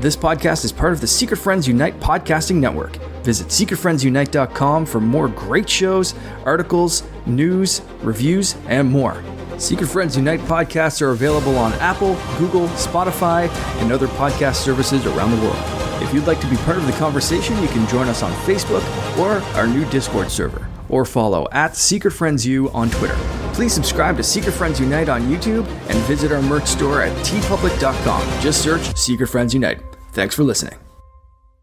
This podcast is part of the Secret Friends Unite podcasting network. Visit secretfriendsunite.com for more great shows, articles, news, reviews, and more. Secret Friends Unite podcasts are available on Apple, Google, Spotify, and other podcast services around the world. If you'd like to be part of the conversation, you can join us on Facebook or our new Discord server, or follow at Secret Friends U on Twitter. Please subscribe to Secret Friends Unite on YouTube and visit our merch store at tpublic.com. Just search Secret Friends Unite. Thanks for listening.